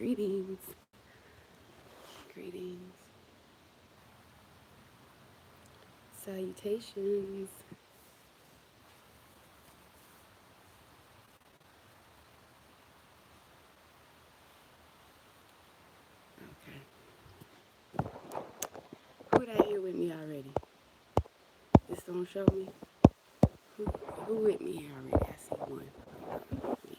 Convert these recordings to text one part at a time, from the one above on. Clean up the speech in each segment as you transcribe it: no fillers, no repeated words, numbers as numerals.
Greetings. Greetings. Salutations. Okay. Who that here with me already? This don't show me. Who, who with me here already? I see one. Me.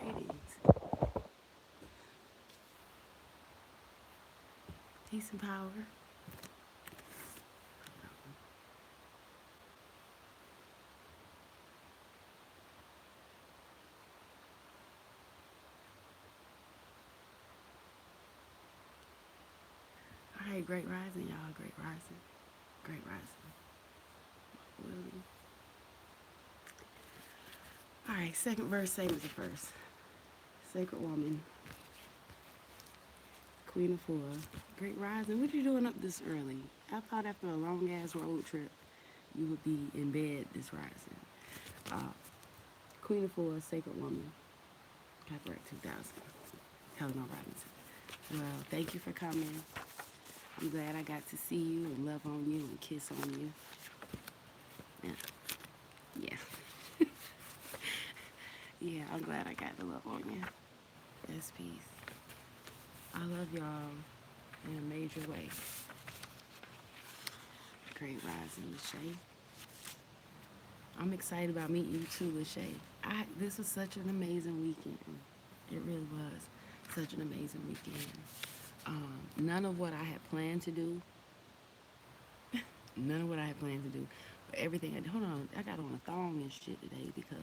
Greetings. Peace and power. All right, great rising, y'all. Great rising. Great rising. Willie. All right, second verse, same as the first. Sacred woman, Queen of Four. Great rising. What you doing up this early? I thought after a long ass road trip, you would be in bed this rising. Uh, Queen of Four, Sacred Woman, copyright 2000. Helena Robinson. Well, thank you for coming. I'm glad I got to see you and love on you and kiss on you. Yeah. Yeah. Yeah, I'm glad I got to love on you. Yes, peace. I love y'all in a major way. Great rising, Shay. I'm excited about meeting you too, Lachey. This was such an amazing weekend. It really was such an amazing weekend. None of what I had planned to do, none of what I had planned to do, but everything. Hold on, I got on a thong and shit today because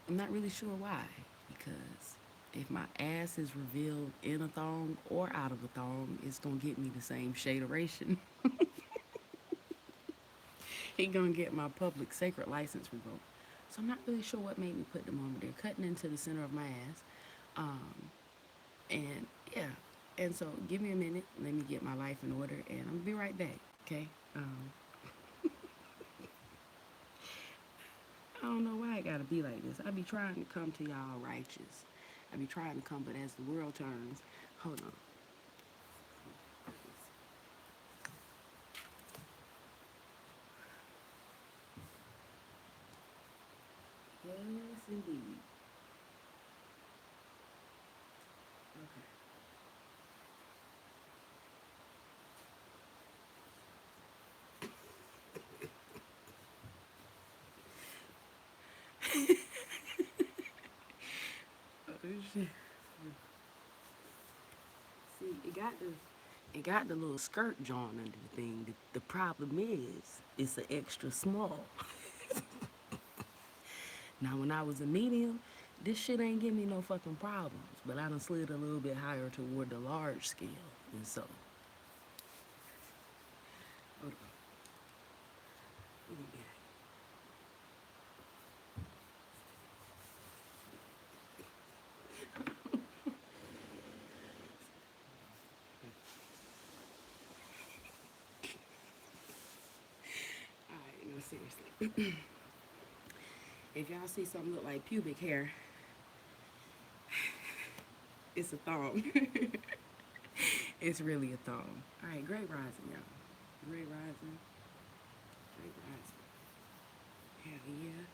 I'm not really sure why. Because if my ass is revealed in a thong or out of a thong, it's gonna get me the same shaderation. He gonna get my public sacred license revoked. So I'm not really sure what made me put them on, but they're cutting into the center of my ass. Um, and yeah, and so give me a minute, let me get my life in order, and I'm gonna be right back. Okay. I don't know why I gotta be like this. I be trying to come to y'all righteous. I be trying to come, but as the world turns, hold on. Yes, indeed. Okay. Oh, shit. See, it got the little skirt drawn under the thing. The problem is, it's an extra small. Now, when I was a medium, this shit ain't give me no fucking problems. But I done slid a little bit higher toward the large scale. And so, hold on. Let me get it. All right, no, seriously. If y'all see something look like pubic hair, it's a thong. It's really a thong. All right, great rising, y'all. Great rising. Great rising. Hell yeah.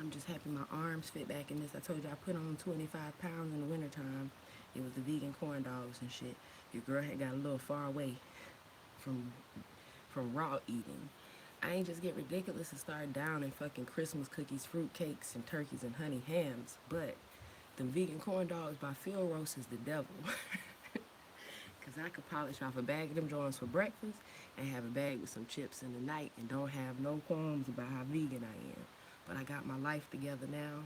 I'm just happy my arms fit back in this. I told you I put on 25 pounds in the wintertime. It was the vegan corn dogs and shit. Your girl had got a little far away from raw eating. I ain't just get ridiculous and start downing fucking Christmas cookies, fruit cakes, and turkeys and honey hams. But the vegan corn dogs by Phil Roast is the devil. Cause I could polish off a bag of them joints for breakfast and have a bag with some chips in the night and don't have no qualms about how vegan I am. But I got my life together now.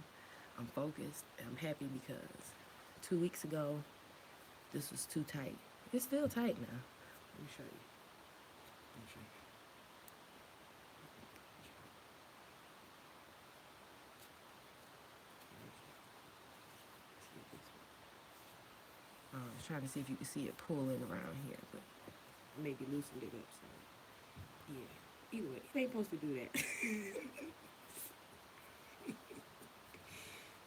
I'm focused. I'm happy because 2 weeks ago, this was too tight. It's still tight now. Let me show you. Let me show you. I was trying to see if you can see it pulling around here, but maybe loosened it up some. Yeah. Either way, it ain't supposed to do that.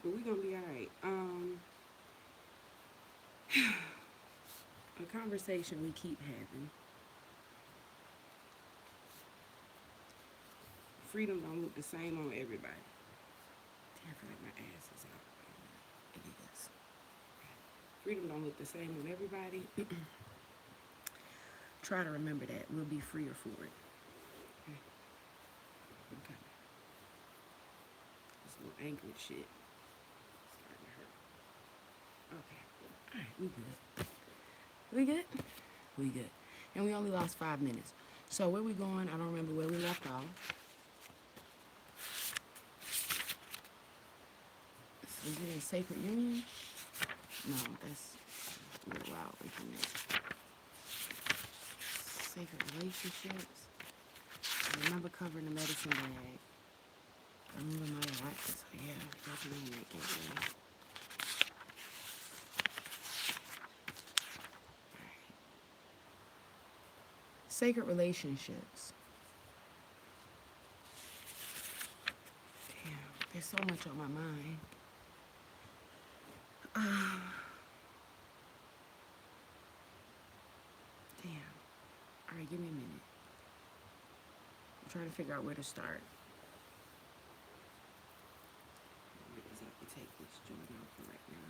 But we gonna be alright. A conversation we keep having. Freedom don't look the same on everybody. Damn, I feel like my ass is out. It is. Freedom don't look the same on everybody. Try to remember that. We'll be freer for it. Okay. Okay. This little anklet shit starting to hurt. Okay. Alright, we good. We good? We good. And we only lost 5 minutes. So where we going? I don't remember where we left off. Is it a sacred union? No, that's a little while away from that. Sacred relationships. I remember covering the medicine bag. I remember my watches. Yeah, definitely make it. Yeah. Sacred relationships. Damn, there's so much on my mind. Damn. All right, give me a minute. I'm trying to figure out where to start. I just have to take this joint out for right now.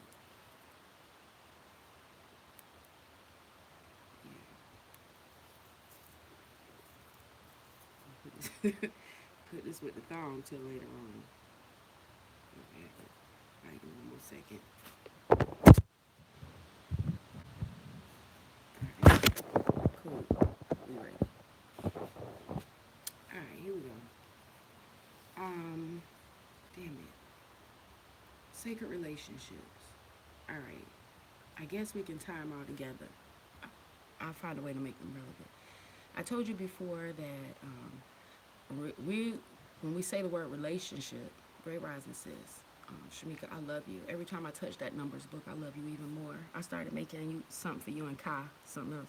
Yeah. Put this with the thong till later on. Okay. All right, give me one more second. All right. Cool. We ready. All right, here we go. Damn it. Sacred relationships. All right. I guess we can tie them all together. I'll find a way to make them relevant. I told you before that we, when we say the word relationship, Great Rising says, Shamika, I love you. Every time I touch that numbers book, I love you even more. I started making you something for you and Kai, something else.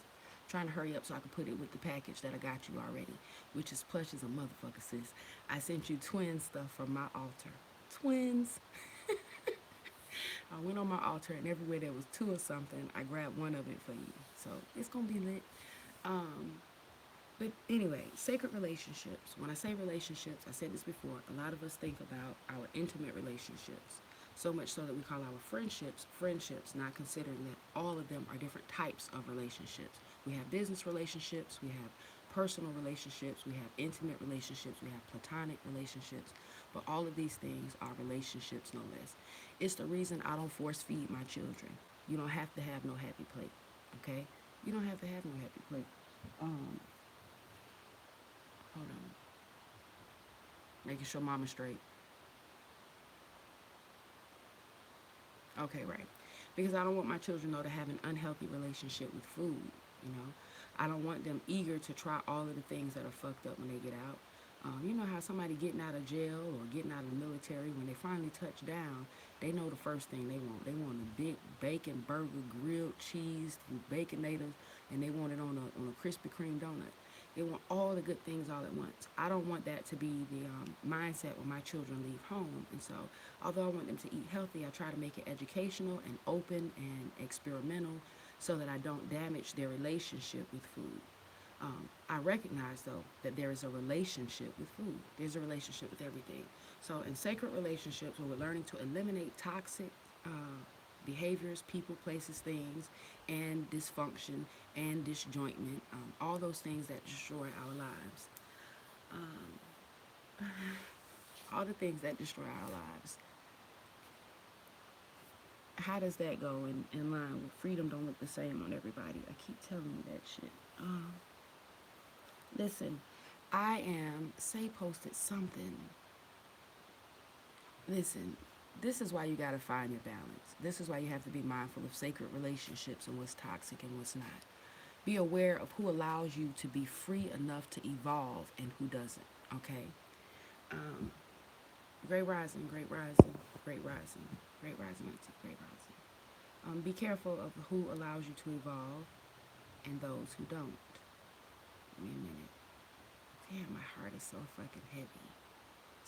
Trying to hurry up so I can put it with the package that I got you already, which is plush as a motherfucker, sis. I sent you twin stuff from my altar. Twins. I went on my altar, and everywhere there was two or something, I grabbed one of it for you. So it's gonna be lit. But anyway, sacred relationships. When I say relationships, I said this before, a lot of us think about our intimate relationships. So much so that we call our friendships, not considering that all of them are different types of relationships. We have business relationships, we have personal relationships, we have intimate relationships, we have platonic relationships, but all of these things are relationships no less. It's the reason I don't force feed my children. You don't have to have no happy plate, okay? You don't have to have no happy plate. Hold on. Making sure mama's straight. Okay, right. Because I don't want my children, though, to have an unhealthy relationship with food, you know. I don't want them eager to try all of the things that are fucked up when they get out. You know how somebody getting out of jail or getting out of the military, when they finally touch down, they know the first thing they want. They want a big bacon burger, grilled cheese, baconator, and they want it on a Krispy Kreme donut. They want all the good things all at once. I don't want that to be the mindset when my children leave home. And so, although I want them to eat healthy, I try to make it educational and open and experimental so that I don't damage their relationship with food. I recognize, though, that there is a relationship with food. There's a relationship with everything. So in sacred relationships, where we're learning to eliminate toxic behaviors, people, places, things, and dysfunction and disjointment, all those things that destroy our lives. All the things that destroy our lives. How does that go in line with freedom don't look the same on everybody? I keep telling you that shit. Listen, Say posted something. Listen, this is why you gotta find your balance. This is why you have to be mindful of sacred relationships and what's toxic and what's not. Be aware of who allows you to be free enough to evolve and who doesn't, okay? Great rising, great rising, great rising, great rising, auntie, great rising. Be careful of who allows you to evolve and those who don't. Give me a minute. Damn, my heart is so fucking heavy.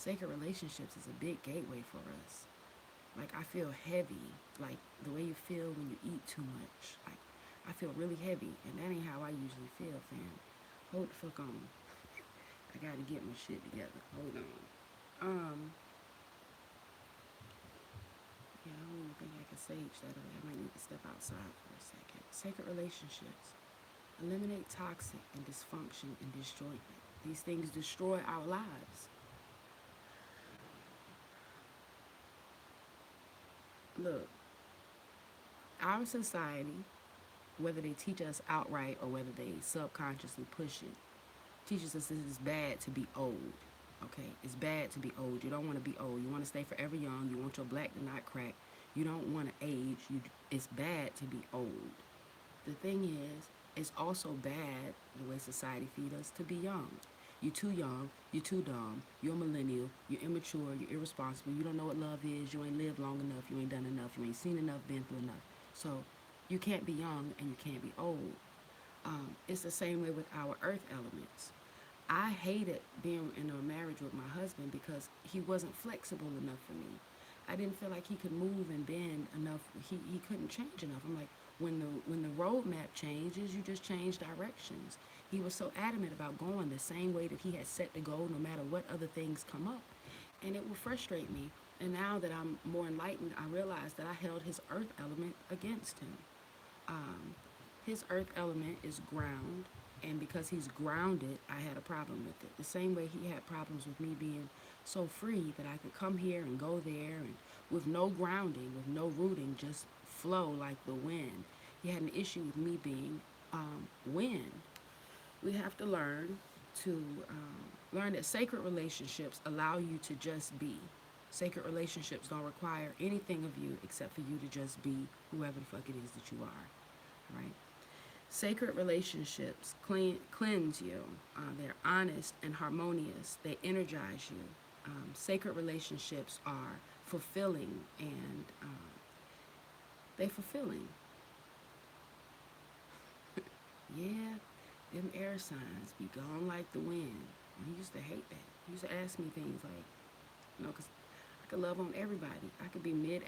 Sacred relationships is a big gateway for us. Like, I feel heavy, like the way you feel when you eat too much. Like, I feel really heavy, and that ain't how I usually feel, fam. Hold the fuck on. I gotta get my shit together. Hold on. Um, yeah, I don't even think I can sage that away. I might need to step outside for a second. Sacred relationships. Eliminate toxic and dysfunction and disjointment. These things destroy our lives. Look, our society, whether they teach us outright or whether they subconsciously push it, teaches us that it's bad to be old. Okay, it's bad to be old. You don't want to be old. You want to stay forever young. You want your black to not crack. You don't want to age. It's bad to be old. The thing is, it's also bad the way society feeds us to be young. You're too young. You're too dumb. You're a millennial. You're immature. You're irresponsible. You don't know what love is. You ain't lived long enough. You ain't done enough. You ain't seen enough. Been through enough. So you can't be young and you can't be old. It's the same way with our earth elements. I hated being in a marriage with my husband because he wasn't flexible enough for me. I didn't feel like he could move and bend enough. He couldn't change enough. I'm like, when the roadmap changes, you just change directions. He was so adamant about going the same way that he had set to go, no matter what other things come up, and it would frustrate me. And now that I'm more enlightened, I realize that I held his earth element against him. Um, his earth element is ground, and because he's grounded, I had a problem with it. The same way he had problems with me being so free that I could come here and go there, and with no grounding, with no rooting, just flow like the wind. He had an issue with me being wind. We have to learn that sacred relationships allow you to just be. Sacred relationships don't require anything of you except for you to just be whoever the fuck it is that you are. Right? Sacred relationships cleanse you. They're honest and harmonious. They energize you. Sacred relationships are fulfilling and they fulfilling. Yeah, them air signs be gone like the wind. And he used to hate that. He used to ask me things like, because I could love on everybody. I could be mid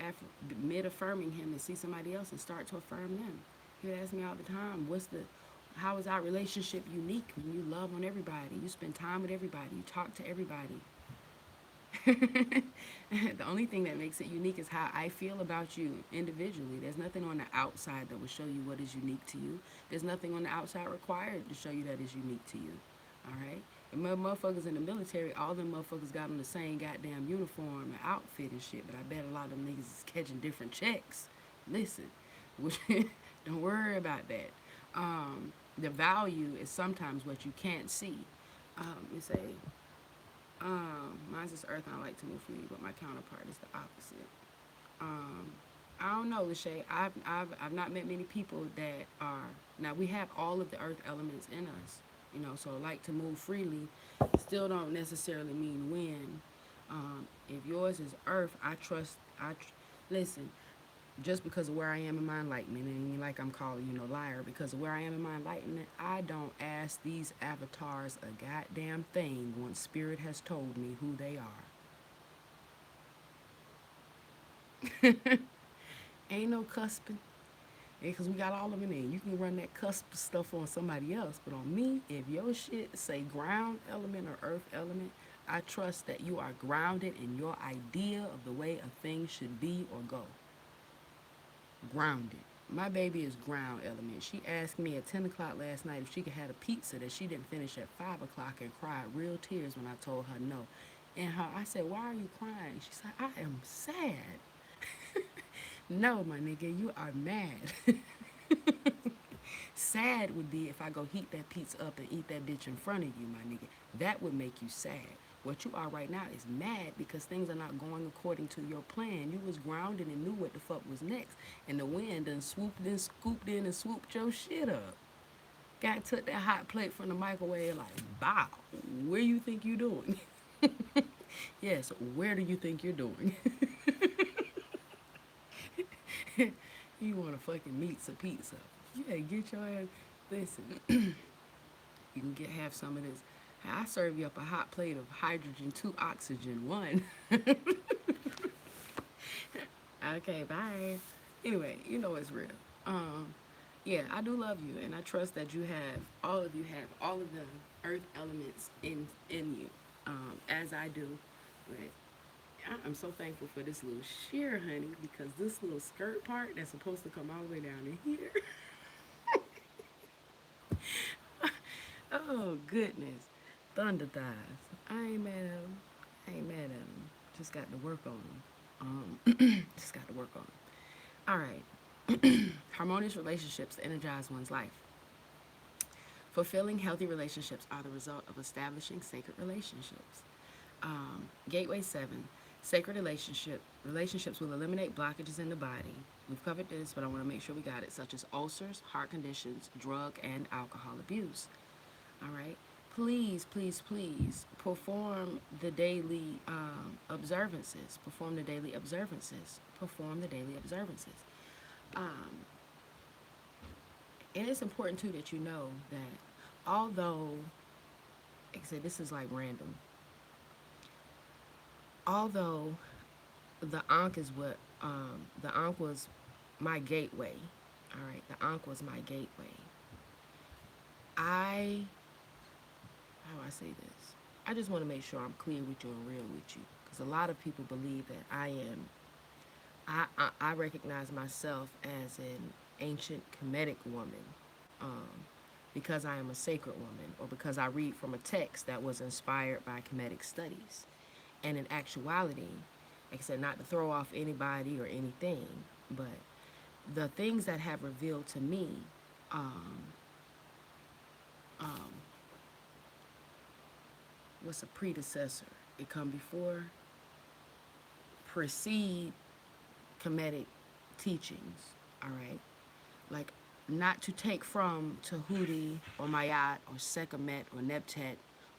affirming him and see somebody else and start to affirm them. He would ask me all the time, how is our relationship unique when you love on everybody? You spend time with everybody. You talk to everybody. The only thing that makes it unique is how I feel about you individually. There's nothing on the outside that will show you what is unique to you. There's nothing on the outside required to show you that is unique to you. All right? The motherfuckers in the military, all them motherfuckers got on the same goddamn uniform and outfit and shit, but I bet a lot of them niggas is catching different checks. Listen, don't worry about that. The value is sometimes what you can't see. You say, mine's is earth and I like to move freely, but my counterpart is the opposite. Um, I don't know, Lachey. I've not met many people that are, now we have all of the earth elements in us, so like to move freely still don't necessarily mean win. If yours is earth, listen, just because of where I am in my enlightenment, and like I'm calling you liar, because of where I am in my enlightenment, I don't ask these avatars a goddamn thing once spirit has told me who they are. Ain't no cusping. Because we got all of them in there. You can run that cusp stuff on somebody else, but on me, if your shit say ground element or earth element, I trust that you are grounded in your idea of the way a thing should be or go. Grounded. My baby is ground element. She asked me at 10 o'clock last night if she could have a pizza that she didn't finish at 5 o'clock and cried real tears when I told her no. And I said, why are you crying? She said, I am sad. No, my nigga, you are mad. Sad would be if I go heat that pizza up and eat that bitch in front of you, my nigga. That would make you sad. What you are right now is mad because things are not going according to your plan. You was grounded and knew what the fuck was next. And the wind done swooped in, scooped in, and swooped your shit up. Got took that hot plate from the microwave like, bow. Where you think you doing? Yes, where do you think you're doing? You want to fucking meet some pizza. Yeah, get your ass. Listen, you can have some of this. I serve you up a hot plate of hydrogen 2 oxygen 1. Okay, bye. Anyway, you know it's real. Um, yeah, I do love you, and I trust that you have all of the earth elements in you, as I do. But I'm so thankful for this little sheer, honey, because this little skirt part that's supposed to come all the way down in here. Oh goodness, thunder thighs. I ain't mad at them. I ain't mad at them. Just got to work on them. Just got to work on them. All right. Harmonious relationships energize one's life. Fulfilling healthy relationships are the result of establishing sacred relationships. Gateway 7. Sacred relationships will eliminate blockages in the body. We've covered this, but I want to make sure we got it, such as ulcers, heart conditions, drug and alcohol abuse. All right. Please, please, please perform the daily observances. Perform the daily observances. Perform the daily observances. Um, and it's important too that you know that although, like I said, this is like random. Although the Ankh is what the Ankh was my gateway. All right, the Ankh was my gateway. I how do I say this? I just want to make sure I'm clear with you and real with you, because a lot of people believe that I am. I recognize myself as an ancient Kemetic woman, um, because I am a sacred woman, or because I read from a text that was inspired by Kemetic studies. And in actuality, like I said, not to throw off anybody or anything, but the things that have revealed to me, um, um, what's a predecessor? It come before, precede Kemetic teachings, all right? Like, not to take from Tahuti or Mayat or Sekhmet or Neptet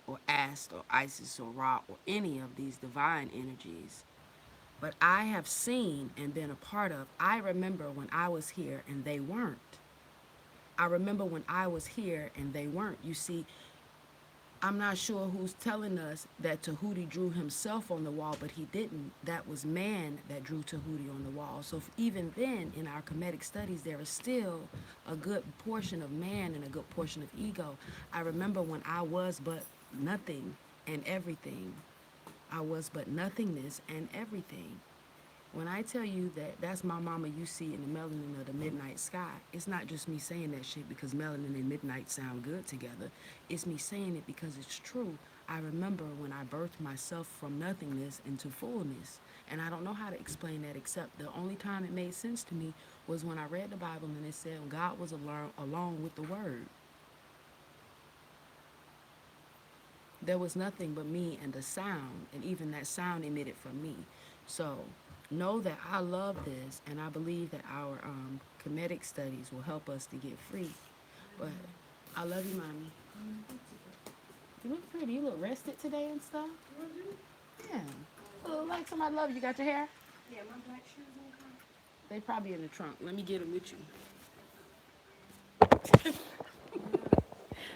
or Ast or Isis or Ra or any of these divine energies, but I have seen and been a part of. I remember when I was here and they weren't. I remember when I was here and they weren't. You see, I'm not sure who's telling us that Tahuti drew himself on the wall, but he didn't. That was man that drew Tahuti on the wall. So even then, in our Kemetic studies, there is still a good portion of man and a good portion of ego. I remember when I was but nothing and everything. I was but nothingness and everything. When I tell you that that's my mama you see in the melanin of the midnight sky, it's not just me saying that shit because melanin and midnight sound good together. It's me saying it because it's true. I remember when I birthed myself from nothingness into fullness. And I don't know how to explain that, except the only time it made sense to me was when I read the Bible and it said God was along with the Word. There was nothing but me and the sound, and even that sound emitted from me. So know that I love this, and I believe that our Kemetic studies will help us to get free. But I love you, mommy. You look pretty. You look rested today and stuff. Yeah. You look like somebody love you. You got your hair? Yeah, my black shoes on car. They probably in the trunk. Let me get them with you.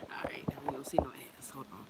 All right. We don't see no ass. Hold on. All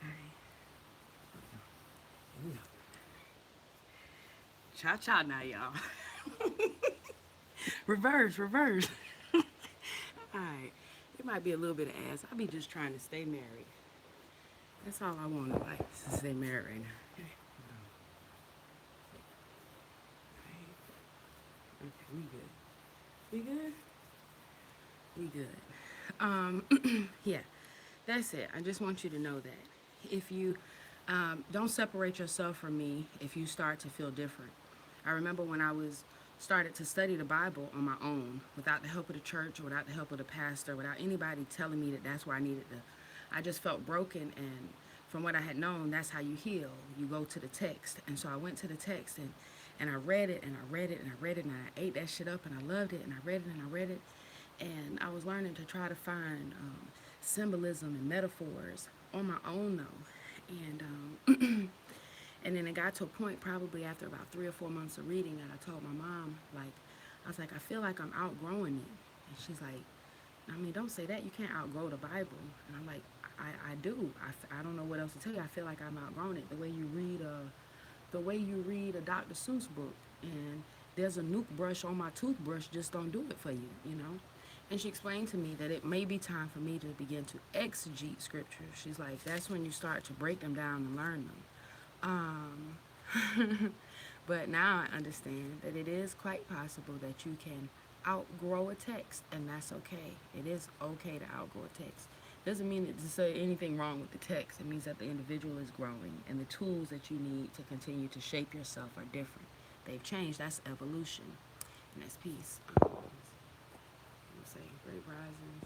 right. Cha cha now, y'all. Reverse, reverse. Alright. It might be a little bit of ass. I be just trying to stay married. That's all I want in life, is to stay married right now. Okay, hold on. Okay, we good. We good? We good. Yeah, that's it. I just want you to know that. If you don't separate yourself from me if you start to feel different. I remember when I was started to study the Bible on my own, without the help of the church or without the help of the pastor, without anybody telling me that that's where I needed to. I just felt broken, and from what I had known, that's how you heal. You go to the text, and so I went to the text and I read it and I read it and I read it and I ate that shit up and I loved it and I read it and I read it, and I was learning to try to find symbolism and metaphors on my own though, and and then it got to a point probably after about 3 or 4 months of reading that I told my mom, like, I was like, I feel like I'm outgrowing it. And she's like, I mean, don't say that. You can't outgrow the Bible. And I'm like, I do. I don't know what else to tell you. I feel like I'm outgrown it. The way you read a Dr. Seuss book, and there's a nuke brush on my toothbrush, just don't do it for you, you know? And she explained to me that it may be time for me to begin to exegete scripture. She's like, that's when you start to break them down and learn them. But now I understand that it is quite possible that you can outgrow a text, and that's okay. It is okay to outgrow a text. Doesn't mean that to say anything wrong with the text. It means that the individual is growing, and the tools that you need to continue to shape yourself are different. They've changed. That's evolution, and that's peace. Let's say Great Rising,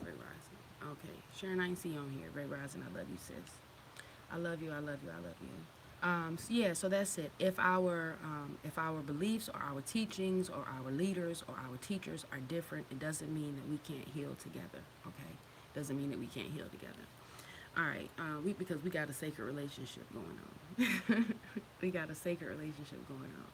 Great Rising. Okay, Sharon, I ain't see you on here. Great Rising, I love you, sis. I love you. I love you. I love you. So yeah, so that's it. If our beliefs or our teachings or our leaders or our teachers are different, it doesn't mean that we can't heal together. Okay, doesn't mean that we can't heal together. All right, because we got a sacred relationship going on. We got a sacred relationship going on.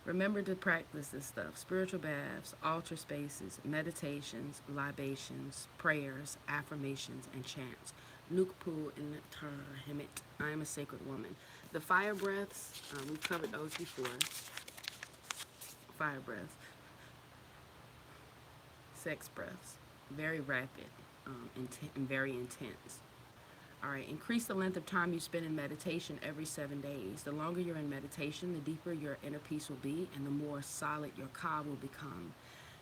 Remember to practice this stuff: spiritual baths, altar spaces, meditations, libations, prayers, affirmations, and chants. Nukpu in Tarhemet. I am a sacred woman. The fire breaths, we've covered those before. Fire breaths. Sex breaths. Very rapid and very intense. All right, increase the length of time you spend in meditation every 7 days. The longer you're in meditation, the deeper your inner peace will be and the more solid your ka will become.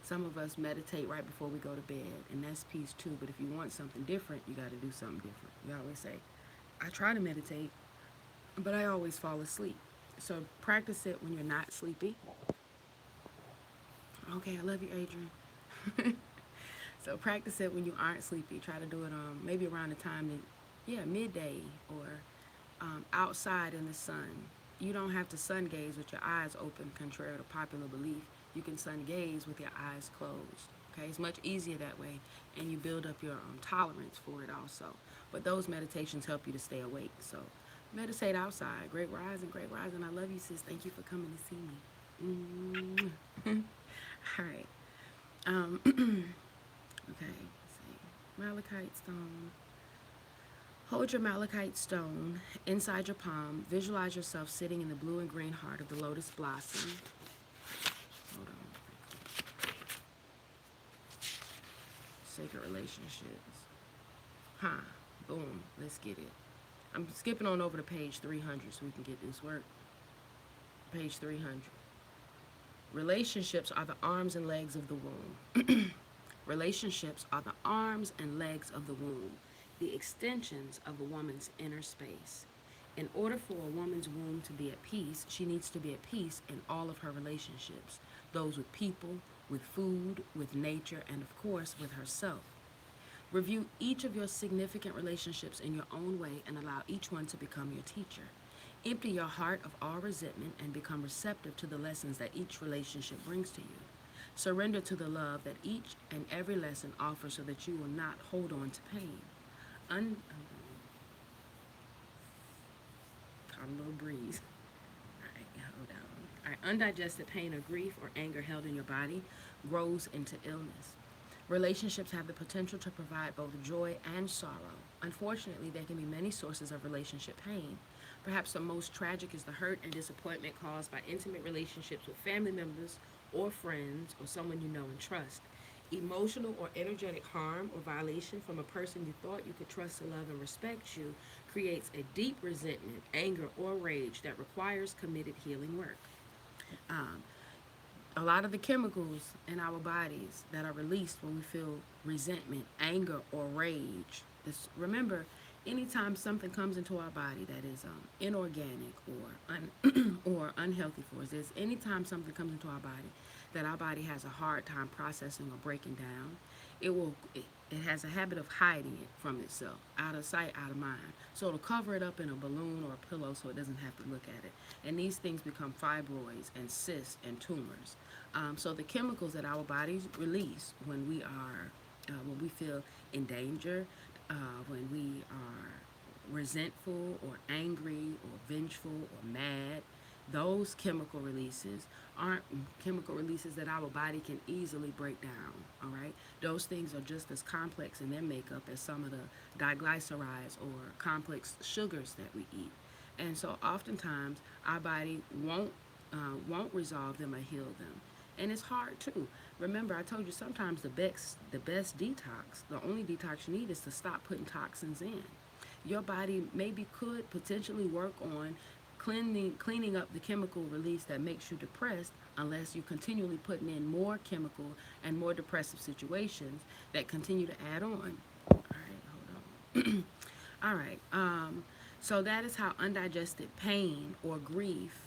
Some of us meditate right before we go to bed, and that's peace too. But if you want something different, you got to do something different. You always say, I try to meditate, but I always fall asleep. So practice it when you're not sleepy. Okay, I love you, Adrian. So practice it when you aren't sleepy. Try to do it maybe around the time that, yeah, midday or outside in the sun. You don't have to sun gaze with your eyes open, contrary to popular belief. You can sun gaze with your eyes closed. Okay, it's much easier that way, and you build up your tolerance for it also. But those meditations help you to stay awake. So meditate outside. Great rising, great rising. I love you, sis. Thank you for coming to see me. All right. Okay, let's see. Malachite stone. Hold your malachite stone inside your palm. Visualize yourself sitting in the blue and green heart of the lotus blossom. Hold on. Sacred relationships. Boom. Let's get it. I'm skipping on over to page 300 so we can get this work. Page 300. Relationships are the arms and legs of the womb. Relationships are the arms and legs of the womb, the extensions of a woman's inner space. In order for a woman's womb to be at peace, she needs to be at peace in all of her relationships, those with people, with food, with nature, and of course with herself. Review each of your significant relationships in your own way and allow each one to become your teacher. Empty your heart of all resentment and become receptive to the lessons that each relationship brings to you. Surrender to the love that each and every lesson offers so that you will not hold on to pain. Caught a little breeze. All right, hold on. All right, undigested pain or grief or anger held in your body grows into illness. Relationships have the potential to provide both joy and sorrow. Unfortunately, there can be many sources of relationship pain. Perhaps the most tragic is the hurt and disappointment caused by intimate relationships with family members or friends or someone you know and trust. Emotional or energetic harm or violation from a person you thought you could trust to love and respect you creates a deep resentment, anger, or rage that requires committed healing work. Um, a lot of the chemicals in our bodies that are released when we feel resentment, anger, or rage. Remember, anytime something comes into our body that is inorganic or unhealthy for us, is anytime something comes into our body has a hard time processing or breaking down, it has a habit of hiding it from itself, out of sight, out of mind. So it'll cover it up in a balloon or a pillow so it doesn't have to look at it. And these things become fibroids and cysts and tumors. So the chemicals that our bodies release when we feel in danger, when we are resentful or angry or vengeful or mad, those chemical releases aren't chemical releases that our body can easily break down. All right, those things are just as complex in their makeup as some of the diglycerides or complex sugars that we eat. And so oftentimes our body won't resolve them or heal them, and it's hard too. Remember, I told you sometimes the best detox, the only detox you need, is to stop putting toxins in. Your body maybe could potentially work on cleaning up the chemical release that makes you depressed, unless you're continually putting in more chemical and more depressive situations that continue to add on. All right, hold on. All right. So that is how uh, undigested pain or grief,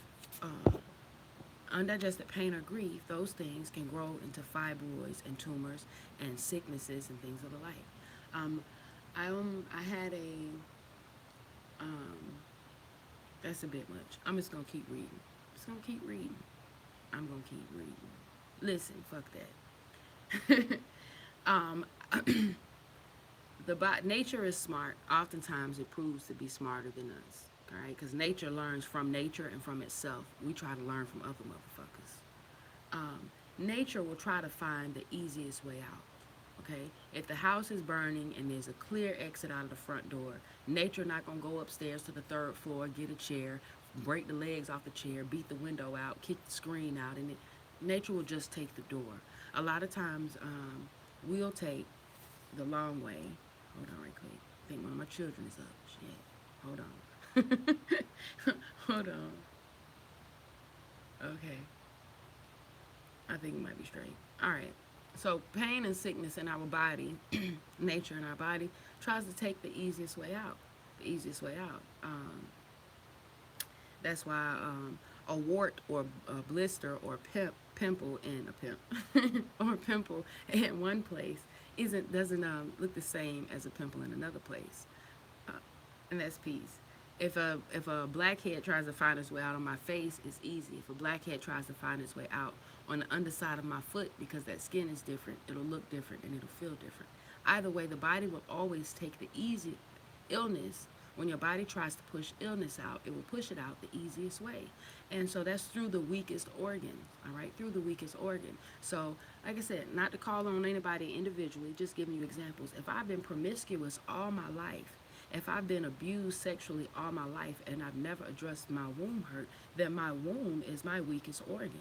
those things can grow into fibroids and tumors and sicknesses and things of the like. Um, I had a that's a bit much. I'm just gonna keep reading. Just gonna keep reading. I'm gonna keep reading. Listen, fuck that. um, nature is smart. Oftentimes, it proves to be smarter than us. All right, because nature learns from nature and from itself. We try to learn from other motherfuckers. Nature will try to find the easiest way out. Okay, if the house is burning and there's a clear exit out of the front door, nature not gonna go upstairs to the third floor, get a chair, break the legs off the chair, beat the window out, kick the screen out, and nature will just take the door. A lot of times, we'll take the long way. Hold on right quick. I think one of my children is up. Shit. Hold on. Hold on. Okay. I think it might be straight. All right. So pain and sickness in our body, nature in our body, tries to take the easiest way out. The easiest way out. That's why a wart or a blister or pimple in a pimp or a pimple in one place isn't doesn't look the same as a pimple in another place. Uh, and that's peace. If a blackhead tries to find its way out on my face, it's easy. If a blackhead tries to find its way out on the underside of my foot, because that skin is different, it'll look different and it'll feel different. Either way, the body will always take the easy illness. When your body tries to push illness out, it will push it out the easiest way. And so that's through the weakest organ, all right? Through the weakest organ. So, like I said, not to call on anybody individually, just giving you examples. If I've been promiscuous all my life, if I've been abused sexually all my life and I've never addressed my womb hurt, then my womb is my weakest organ.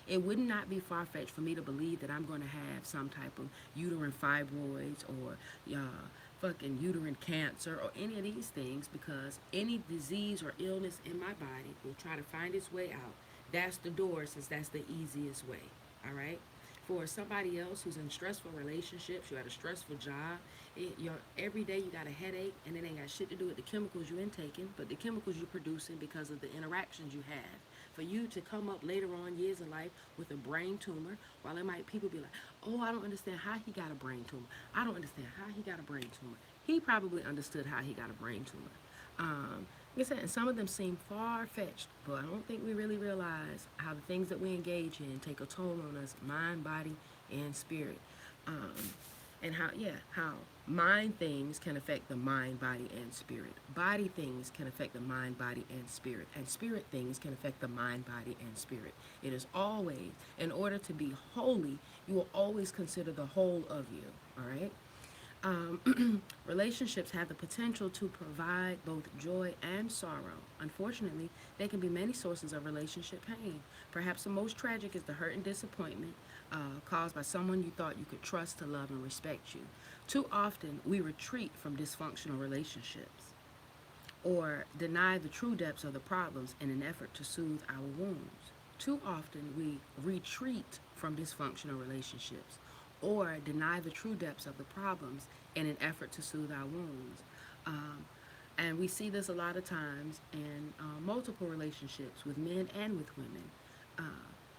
It would not be far-fetched for me to believe that I'm going to have some type of uterine fibroids or fucking uterine cancer or any of these things, because any disease or illness in my body will try to find its way out. That's the door, since that's the easiest way. All right? For somebody else who's in stressful relationships, you had a stressful job, every day you got a headache, and it ain't got shit to do with the chemicals you're intaking, but the chemicals you're producing because of the interactions you have. For you to come up later on years in life with a brain tumor, while it might people be like, oh, I don't understand how he got a brain tumor. I don't understand how he got a brain tumor. He probably understood how he got a brain tumor. Like I said, and some of them seem far-fetched, but I don't think we really realize how the things that we engage in take a toll on us, mind, body, and spirit. Um, and how mind things can affect the mind, body, and spirit. Body things can affect the mind, body, and spirit things can affect the mind, body, and spirit. It is always, in order to be holy, you will always consider the whole of you, all right? Relationships have the potential to provide both joy and sorrow. Unfortunately, there can be many sources of relationship pain. Perhaps the most tragic is the hurt and disappointment caused by someone you thought you could trust to love and respect you. Too often, we retreat from dysfunctional relationships or deny the true depths of the problems in an effort to soothe our wounds. Too often, we retreat from dysfunctional relationships or deny the true depths of the problems in an effort to soothe our wounds. Um, and we see this a lot of times in multiple relationships with men and with women. Uh,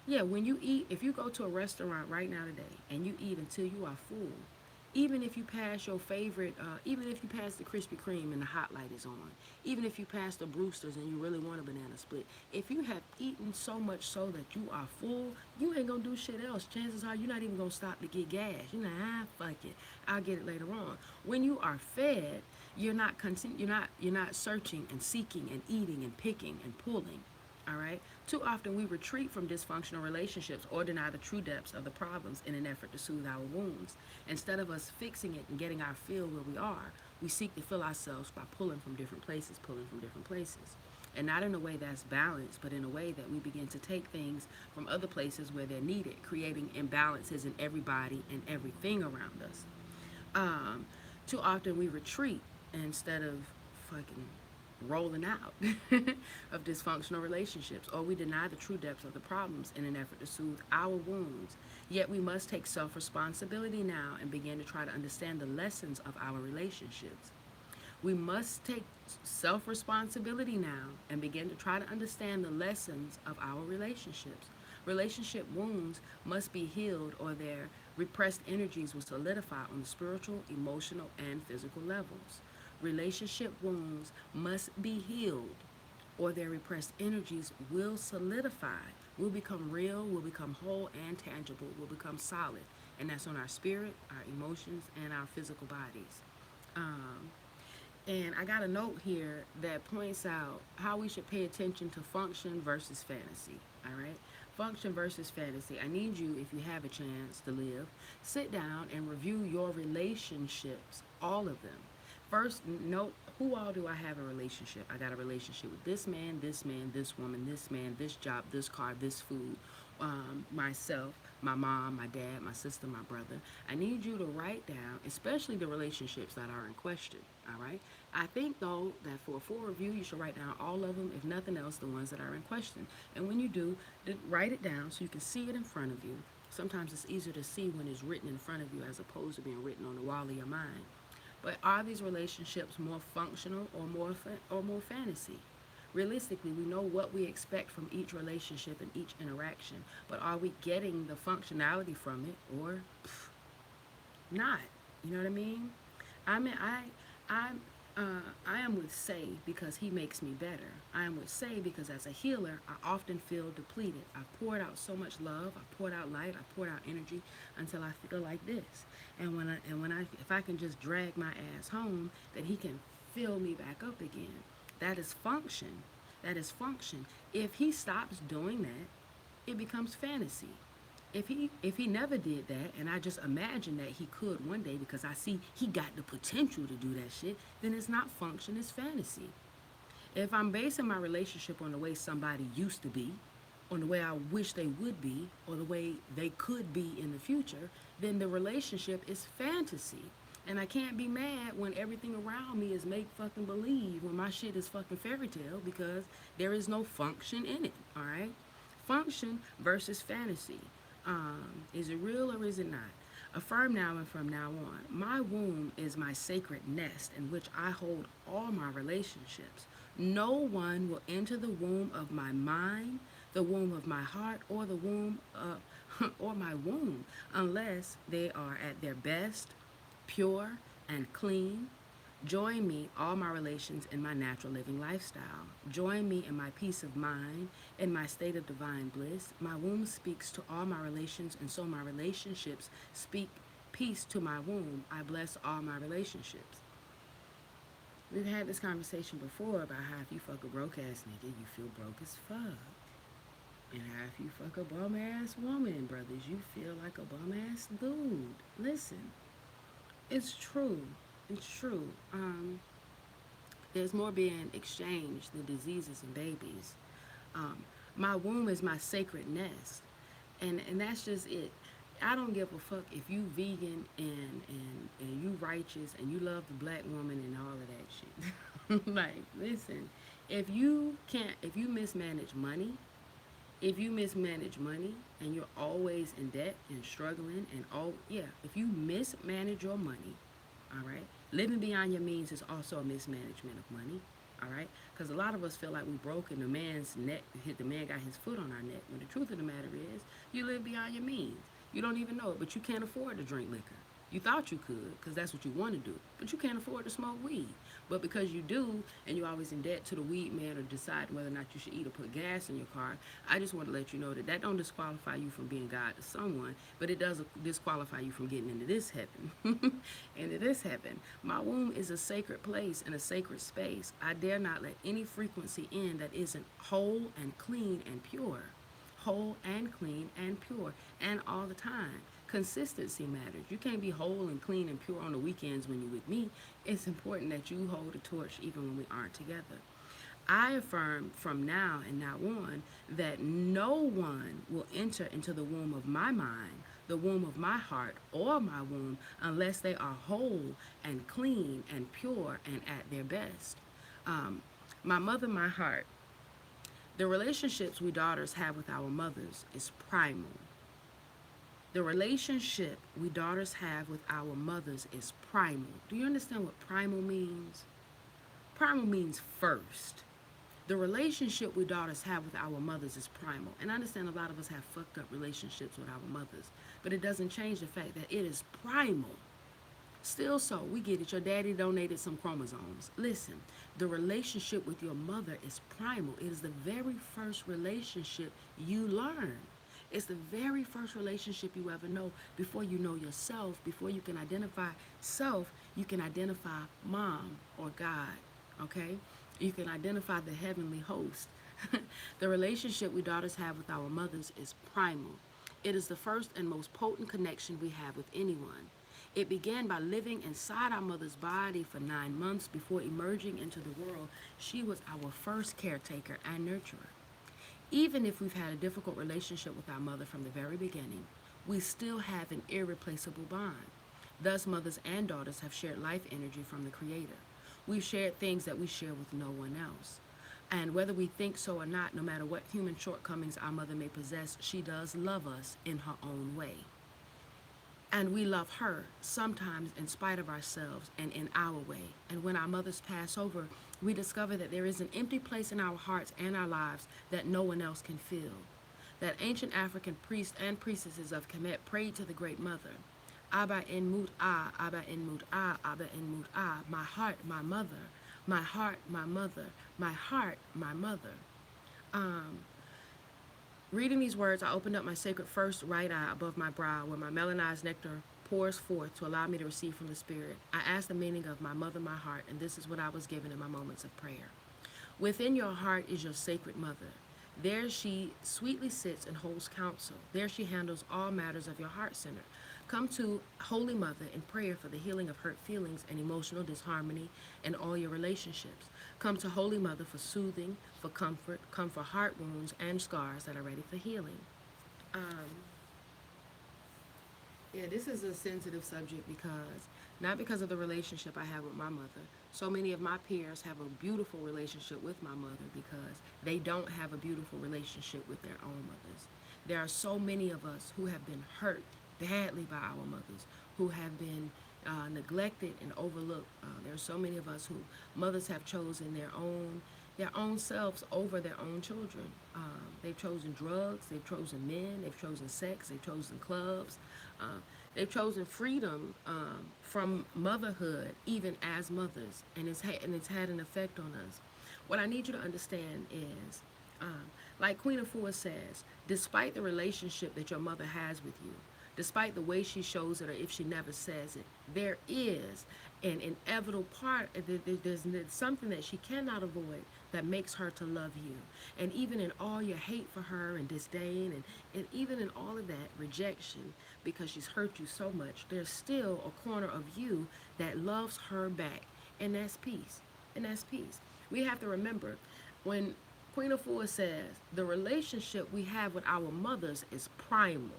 yeah, when you eat, if you go to a restaurant right now today and you eat until you are full, even if you pass your favorite, even if you pass the Krispy Kreme and the hot light is on, even if you pass the Brewsters and you really want a banana split, if you have eaten so much so that you are full, you ain't gonna do shit else. Chances are you're not even gonna stop to get gas. You're like, fuck it, I'll get it later on. When you are fed, you're not searching and seeking and eating and picking and pulling. All right. Too often we retreat from dysfunctional relationships or deny the true depths of the problems in an effort to soothe our wounds. Instead of us fixing it and getting our fill where we are, we seek to fill ourselves by pulling from different places, pulling from different places. And not in a way that's balanced, but in a way that we begin to take things from other places where they're needed, creating imbalances in everybody and everything around us. Um, Too often we retreat instead of fucking rolling out of dysfunctional relationships, or we deny the true depths of the problems in an effort to soothe our wounds. Yet we must take self responsibility now and begin to try to understand the lessons of our relationships. We must take self responsibility now and begin to try to understand the lessons of our relationships. Relationship wounds must be healed, or their repressed energies will solidify on the spiritual, emotional, and physical levels. Relationship wounds must be healed, or their repressed energies will solidify, will become real, will become whole and tangible, will become solid. And that's on our spirit, our emotions, and our physical bodies. Um, and I got a note here that points out how we should pay attention to function versus fantasy. All right? Function versus fantasy. I need you, if you have a chance to live, sit down and review your relationships, all of them. First, note who all do I have a relationship? I got a relationship with this man, this woman, this man, this job, this car, this food, myself, my mom, my dad, my sister, my brother. I need you to write down, especially the relationships that are in question. All right. I think though that for a full review, you should write down all of them, if nothing else, the ones that are in question. And when you do, write it down so you can see it in front of you. Sometimes it's easier to see when it's written in front of you as opposed to being written on the wall of your mind. But are these relationships more functional or more fantasy? Realistically, we know what we expect from each relationship and each interaction, but are we getting the functionality from it or not? You know what I mean? I mean, I, I am with Say because he makes me better. I am with Say because as a healer, I often feel depleted. I've poured out so much love. I've poured out light. I've poured out energy until I feel like this. If I can just drag my ass home, that he can fill me back up again. That is function. That is function. If he stops doing that, it becomes fantasy. If he never did that, and I just imagine that he could one day because I see he got the potential to do that shit, then it's not function, it's fantasy. If I'm basing my relationship on the way somebody used to be, on the way I wish they would be, or the way they could be in the future, then the relationship is fantasy. And I can't be mad when everything around me is make fucking believe, when my shit is fucking fairy tale, because there is no function in it, alright? Function versus fantasy. Is it real or is it not? Affirm now and from now on. My womb is my sacred nest in which I hold all my relationships. No one will enter the womb of my mind, the womb of my heart, or the womb or my womb unless they are at their best, pure, and clean. Join me, all my relations, in my natural living lifestyle. Join me in my peace of mind, in my state of divine bliss. My womb speaks to all my relations, and so my relationships speak peace to my womb. I bless all my relationships. We've had this conversation before about how if you fuck a broke ass nigga, you feel broke as fuck. And how if you fuck a bum ass woman, brothers, you feel like a bum ass dude. Listen, it's true. It's true. There's more being exchanged than diseases and babies. My womb is my sacred nest. And that's just it. I don't give a fuck if you vegan and you righteous and you love the black woman and all of that shit. Like, listen, if you mismanage money, if you mismanage money and you're always in debt and struggling and all, yeah, if you mismanage your money, all right, living beyond your means is also a mismanagement of money, all right, because a lot of us feel like we broke and the man's neck hit, the man got his foot on our neck, when the truth of the matter is you live beyond your means. You don't even know it, but you can't afford to drink liquor. You thought you could because that's what you want to do, but you can't afford to smoke weed. But because you do, and you're always in debt to the weed man or decide whether or not you should either put gas in your car, I just want to let you know that that don't disqualify you from being God to someone, but it does disqualify you from getting into this heaven. Into this heaven. My womb is a sacred place and a sacred space. I dare not let any frequency in that isn't whole and clean and pure. Whole and clean and pure, and all the time. Consistency matters. You can't be whole and clean and pure on the weekends when you're with me. It's important that you hold the torch even when we aren't together. I affirm from now and now on that no one will enter into the womb of my mind, the womb of my heart, or my womb unless they are whole and clean and pure and at their best. Um, my mother, my heart. The relationships we daughters have with our mothers is primal. The relationship we daughters have with our mothers is primal. Do you understand what primal means? Primal means first. The relationship we daughters have with our mothers is primal. And I understand a lot of us have fucked up relationships with our mothers, but it doesn't change the fact that it is primal. Still so, we get it. Your daddy donated some chromosomes. Listen, the relationship with your mother is primal. It is the very first relationship you learn. It's the very first relationship you ever know. Before you know yourself, before you can identify self, you can identify mom or God, okay? You can identify the heavenly host. The relationship we daughters have with our mothers is primal. It is the first and most potent connection we have with anyone. It began by living inside our mother's body for 9 months before emerging into the world. She was our first caretaker and nurturer. Even if we've had a difficult relationship with our mother from the very beginning, we still have an irreplaceable bond. Thus, mothers and daughters have shared life energy from the Creator. We've shared things that we share with no one else. And whether we think so or not, no matter what human shortcomings our mother may possess, she does love us in her own way. And we love her, sometimes in spite of ourselves and in our way. And when our mothers pass over, we discover that there is an empty place in our hearts and our lives that no one else can fill. That ancient African priests and priestesses of Kemet prayed to the Great Mother. Abba en mut ah, Abba en mut ah, Abba en mut ah, my heart, my mother, my heart, my mother, my heart, my mother. Um, Reading these words, I opened up my sacred first right eye above my brow where my melanized nectar pours forth to allow me to receive from the Spirit. I asked the meaning of my mother, my heart, and this is what I was given in my moments of prayer. Within your heart is your sacred mother. There she sweetly sits and holds counsel. There she handles all matters of your heart center. Come to Holy Mother in prayer for the healing of hurt feelings and emotional disharmony in all your relationships. Come to Holy Mother for soothing, for comfort, come for heart wounds and scars that are ready for healing. Um, yeah, this is a sensitive subject not because of the relationship I have with my mother. So many of my peers have a beautiful relationship with my mother because they don't have a beautiful relationship with their own mothers. There are so many of us who have been hurt badly by our mothers, who have been neglected and overlooked. There are so many of us who mothers have chosen their own selves over their own children. They've chosen drugs, they've chosen men, they've chosen sex, they've chosen clubs, they've chosen freedom from motherhood, even as mothers, and it's had an effect on us. What I need you to understand is, like Queen Afua says, despite the relationship that your mother has with you, despite the way she shows it or if she never says it, there is an inevitable part, there's something that she cannot avoid that makes her to love you. And even in all your hate for her and disdain and even in all of that rejection because she's hurt you so much, there's still a corner of you that loves her back. And that's peace. And that's peace. We have to remember when Queen Afua says the relationship we have with our mothers is primal.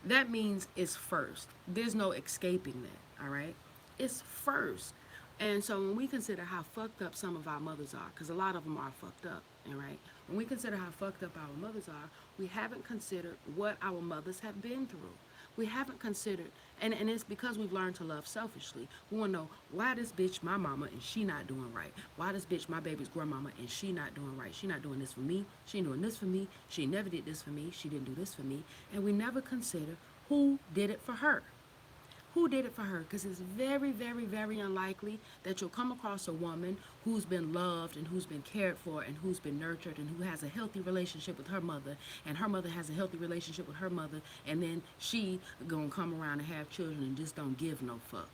That means it's first. There's no escaping that, all right? It's first. And so when we consider how fucked up some of our mothers are, because a lot of them are fucked up, all right? When we consider how fucked up our mothers are, we haven't considered what our mothers have been through. We haven't considered, and it's because we've learned to love selfishly. We want to know why this bitch my mama and she not doing right. Why this bitch my baby's grandmama and she not doing right. She not doing this for me. She ain't doing this for me. She never did this for me. She didn't do this for me. And we never consider who did it for her. Who did it for her? Because it's very, very, very unlikely that you'll come across a woman who's been loved and who's been cared for and who's been nurtured and who has a healthy relationship with her mother, and her mother has a healthy relationship with her mother, and then she gonna come around and have children and just don't give no fuck.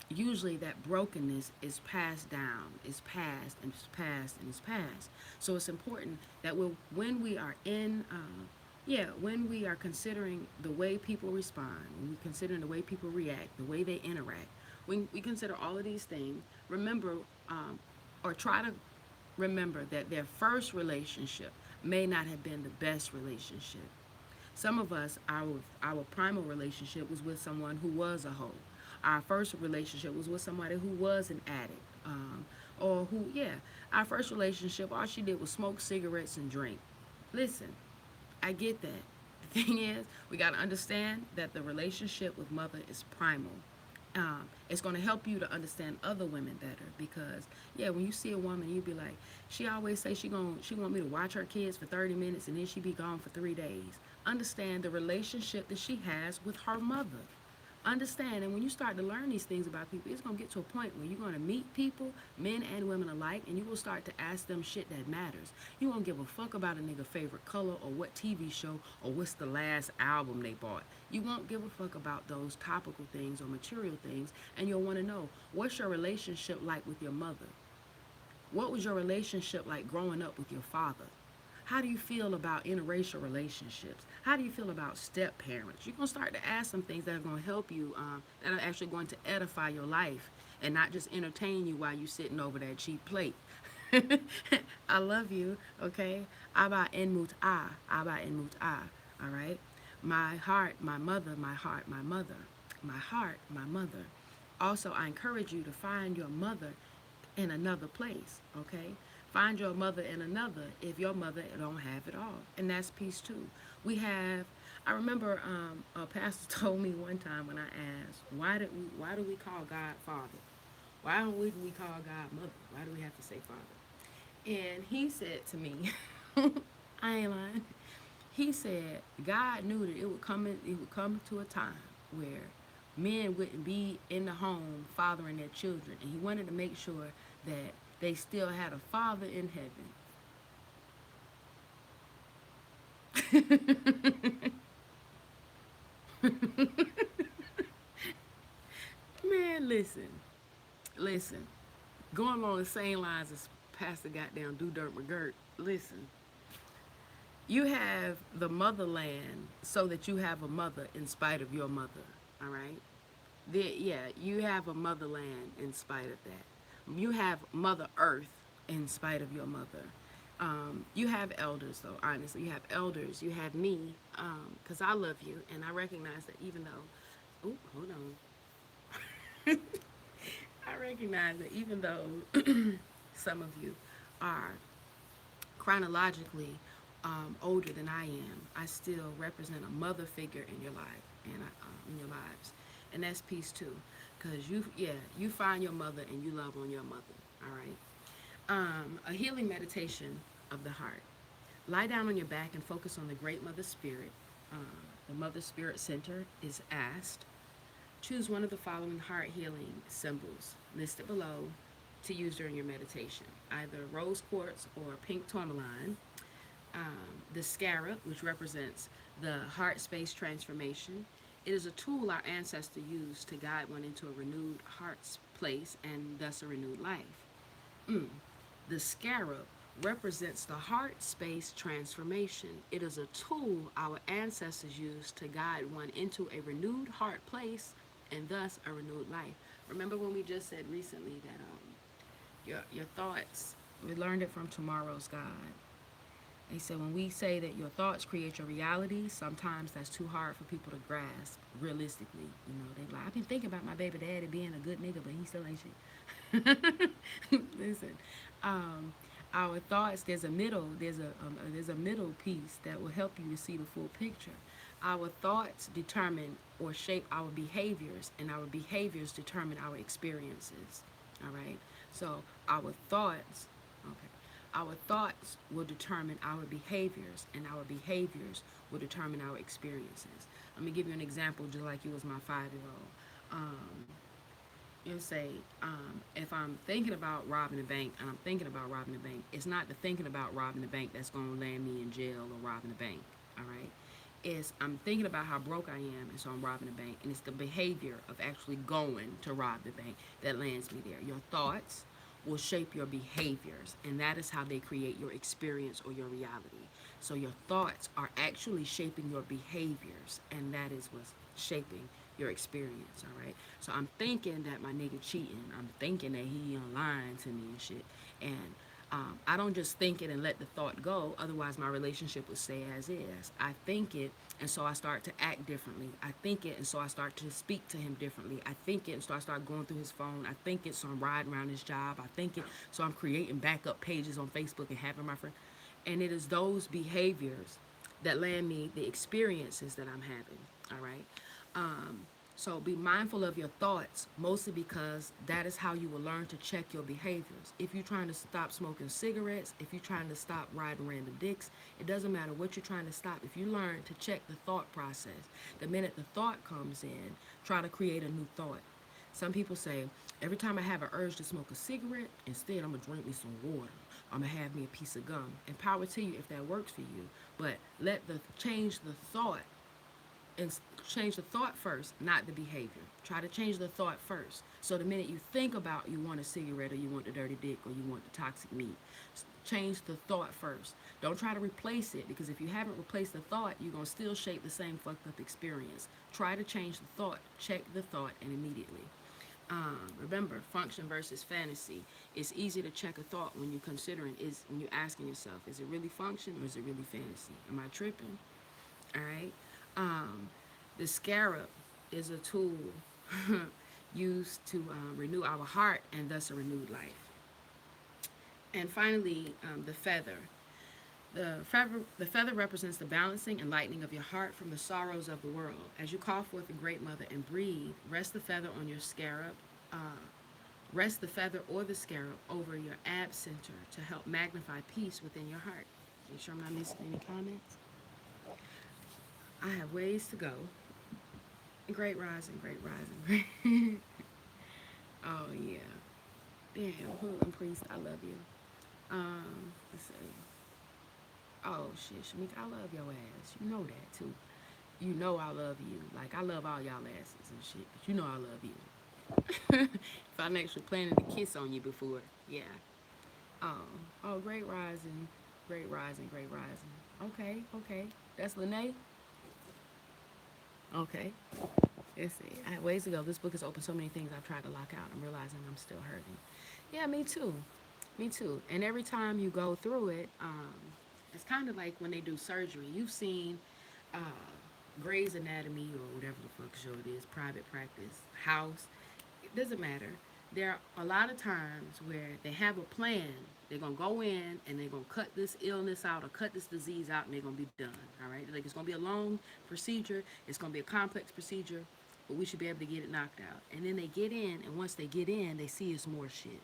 Usually that brokenness is passed down, is passed and is passed and is passed. So it's important that when we are in when we are considering the way people respond, when we're considering the way people react, the way they interact, when we consider all of these things, remember, or try to remember that their first relationship may not have been the best relationship. Some of us, our primal relationship was with someone who was a hoe. Our first relationship was with somebody who was an addict. Or who, yeah, our first relationship, all she did was smoke cigarettes and drink. Listen, I get that. The thing is, we got to understand that the relationship with mother is primal. It's going to help you to understand other women better because, yeah, when you see a woman, you be like, she always say she want me to watch her kids for 30 minutes and then she be gone for 3 days. Understand the relationship that she has with her mother. Understand, and when you start to learn these things about people, it's going to get to a point where you're going to meet people, men and women alike, and you will start to ask them shit that matters. You won't give a fuck about a nigga favorite color or what TV show or what's the last album they bought. You won't give a fuck about those topical things or material things, and you'll want to know, what's your relationship like with your mother? What was your relationship like growing up with your father? How do you feel about interracial relationships? How do you feel about step parents? You're going to start to ask some things that are going to help you, that are actually going to edify your life and not just entertain you while you're sitting over that cheap plate. I love you, okay? Abba en mut ah, Abba en mut ah, all right? My heart, my mother, my heart, my mother. My heart, my mother. Also, I encourage you to find your mother in another place, okay? Find your mother in another if your mother don't have it all. And that's peace too. I remember a pastor told me one time when I asked, why do we call God Father? Why don't we call God Mother? Why do we have to say Father? And he said to me, I ain't lying. He said God knew that it would come to a time where men wouldn't be in the home fathering their children, and he wanted to make sure that they still had a father in heaven. Man, listen. Going along the same lines as Pastor Goddamn Do Dirt McGirt. Listen, you have the motherland so that you have a mother in spite of your mother. All right. Yeah, you have a motherland in spite of that. You have Mother Earth in spite of your mother. You have elders, though, honestly. You have elders. You have me, because I love you, and I recognize that even though, oh, hold on. I recognize that even though some of you are chronologically older than I am, I still represent a mother figure in your life and in your lives, and that's peace too, because you find your mother and you love on your mother. All right. A healing meditation of the heart. Lie down on your back and focus on the Great Mother Spirit. The Mother Spirit Center is asked. Choose one of the following heart healing symbols listed below to use during your meditation, either rose quartz or pink tourmaline. The scarab, which represents the heart space transformation. It is a tool our ancestors used to guide one into a renewed heart place and thus a renewed life. The scarab represents the heart space transformation. It is a tool our ancestors used to guide one into a renewed heart place and thus a renewed life. Remember when we just said recently that your thoughts, we learned it from Tomorrow's God, They said when we say that your thoughts create your reality, sometimes that's too hard for people to grasp realistically. You know, they like, I've been thinking about my baby daddy being a good nigga, but he still ain't shit. Listen, um, our thoughts. There's a middle. There's a middle piece that will help you to see the full picture. Our thoughts determine or shape our behaviors, and our behaviors determine our experiences. All right. So our thoughts. Okay. Our thoughts will determine our behaviors, and our behaviors will determine our experiences. Let me give you an example, just like you was my 5-year-old. You say, if I'm thinking about robbing a bank, and I'm thinking about robbing a bank, it's not the thinking about robbing a bank that's going to land me in jail or robbing a bank, all right? It's I'm thinking about how broke I am, and so I'm robbing a bank, and it's the behavior of actually going to rob the bank that lands me there. Your thoughts will shape your behaviors, and that is how they create your experience or your reality. So your thoughts are actually shaping your behaviors, and that is what's shaping your experience, all right? So I'm thinking that my nigga cheating. I'm thinking that he lying to me and shit. And I don't just think it and let the thought go. Otherwise, my relationship would stay as is. I think it, and so I start to act differently. I think it, and so I start to speak to him differently. I think it, and so I start going through his phone. I think it, so I'm riding around his job. I think it, so I'm creating backup pages on Facebook and having my friend. And it is those behaviors that land me the experiences that I'm having. All right. So be mindful of your thoughts, mostly because that is how you will learn to check your behaviors. If you're trying to stop smoking cigarettes, if you're trying to stop riding random dicks, it doesn't matter what you're trying to stop. If you learn to check the thought process, the minute the thought comes in, try to create a new thought. Some people say, every time I have an urge to smoke a cigarette, instead I'm going to drink me some water. I'm going to have me a piece of gum. And power to you if that works for you. But change the thought and change the thought first, not the behavior. Try to change the thought first. So the minute you think about you want a cigarette or you want the dirty dick or you want the toxic meat, change the thought first. Don't try to replace it, because if you haven't replaced the thought, you're going to still shape the same fucked up experience. Try to change the thought. Check the thought and immediately. Remember, function versus fantasy. It's easy to check a thought when you're considering, when you're asking yourself, is it really function or is it really fantasy? Am I tripping? All right. The scarab is a tool used to renew our heart and thus a renewed life. And finally, the feather. The feather represents the balancing and lightening of your heart from the sorrows of the world. As you call forth the Great Mother and breathe, rest the feather on your scarab. Rest the feather or the scarab over your ab center to help magnify peace within your heart. Make sure I'm not missing any comments. I have ways to go. Great rising, great rising. Oh, yeah. Damn, hoodlum priest, I love you. Let's see. Oh, shit, Shamika, I love your ass. You know that, too. You know I love you. Like, I love all y'all asses and shit, but you know I love you. If I'm actually planning to kiss on you before, yeah. Oh, great rising, great rising, great rising. Okay. That's Lene? Okay. Let's see. I have ways to go. This book has opened so many things I've tried to lock out. I'm realizing I'm still hurting. Yeah, me too. Me too. And every time you go through it, it's kind of like when they do surgery. You've seen uh, Grey's Anatomy or whatever the fuck show it is, private practice, house. It doesn't matter. There are a lot of times where they have a plan. They're going to go in and they're going to cut this illness out or cut this disease out and they're going to be done. All right? Like, it's going to be a long procedure. It's going to be a complex procedure, but we should be able to get it knocked out. And then they get in, and once they get in, they see it's more shit.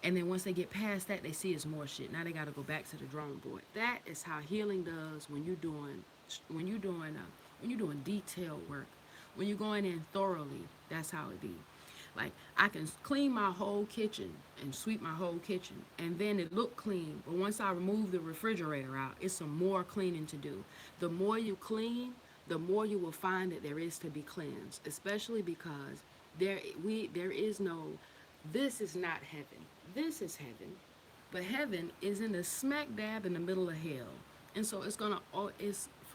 And then once they get past that, they see it's more shit. Now they got to go back to the drawing board. That is how healing does when you're doing detailed work. When you're going in thoroughly, that's how it be. Like, I can clean my whole kitchen and sweep my whole kitchen, and then it look clean. But once I remove the refrigerator out, it's some more cleaning to do. The more you clean, the more you will find that there is to be cleansed. Especially because there is no. This is not heaven. This is heaven. But heaven is in the smack dab in the middle of hell. And so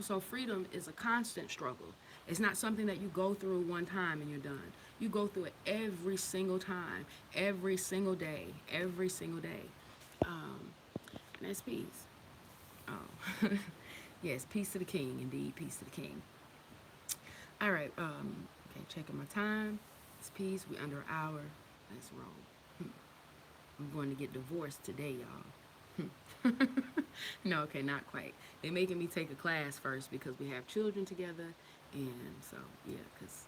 so freedom is a constant struggle. It's not something that you go through one time and you're done. You go through it every single time, every single day, every single day. And that's peace. Oh, yes, peace to the king, indeed, peace to the king. All right, okay, checking my time. It's peace. We under an hour. Let's roll. I'm going to get divorced today, y'all. No, okay, not quite. They're making me take a class first because we have children together, and so yeah, because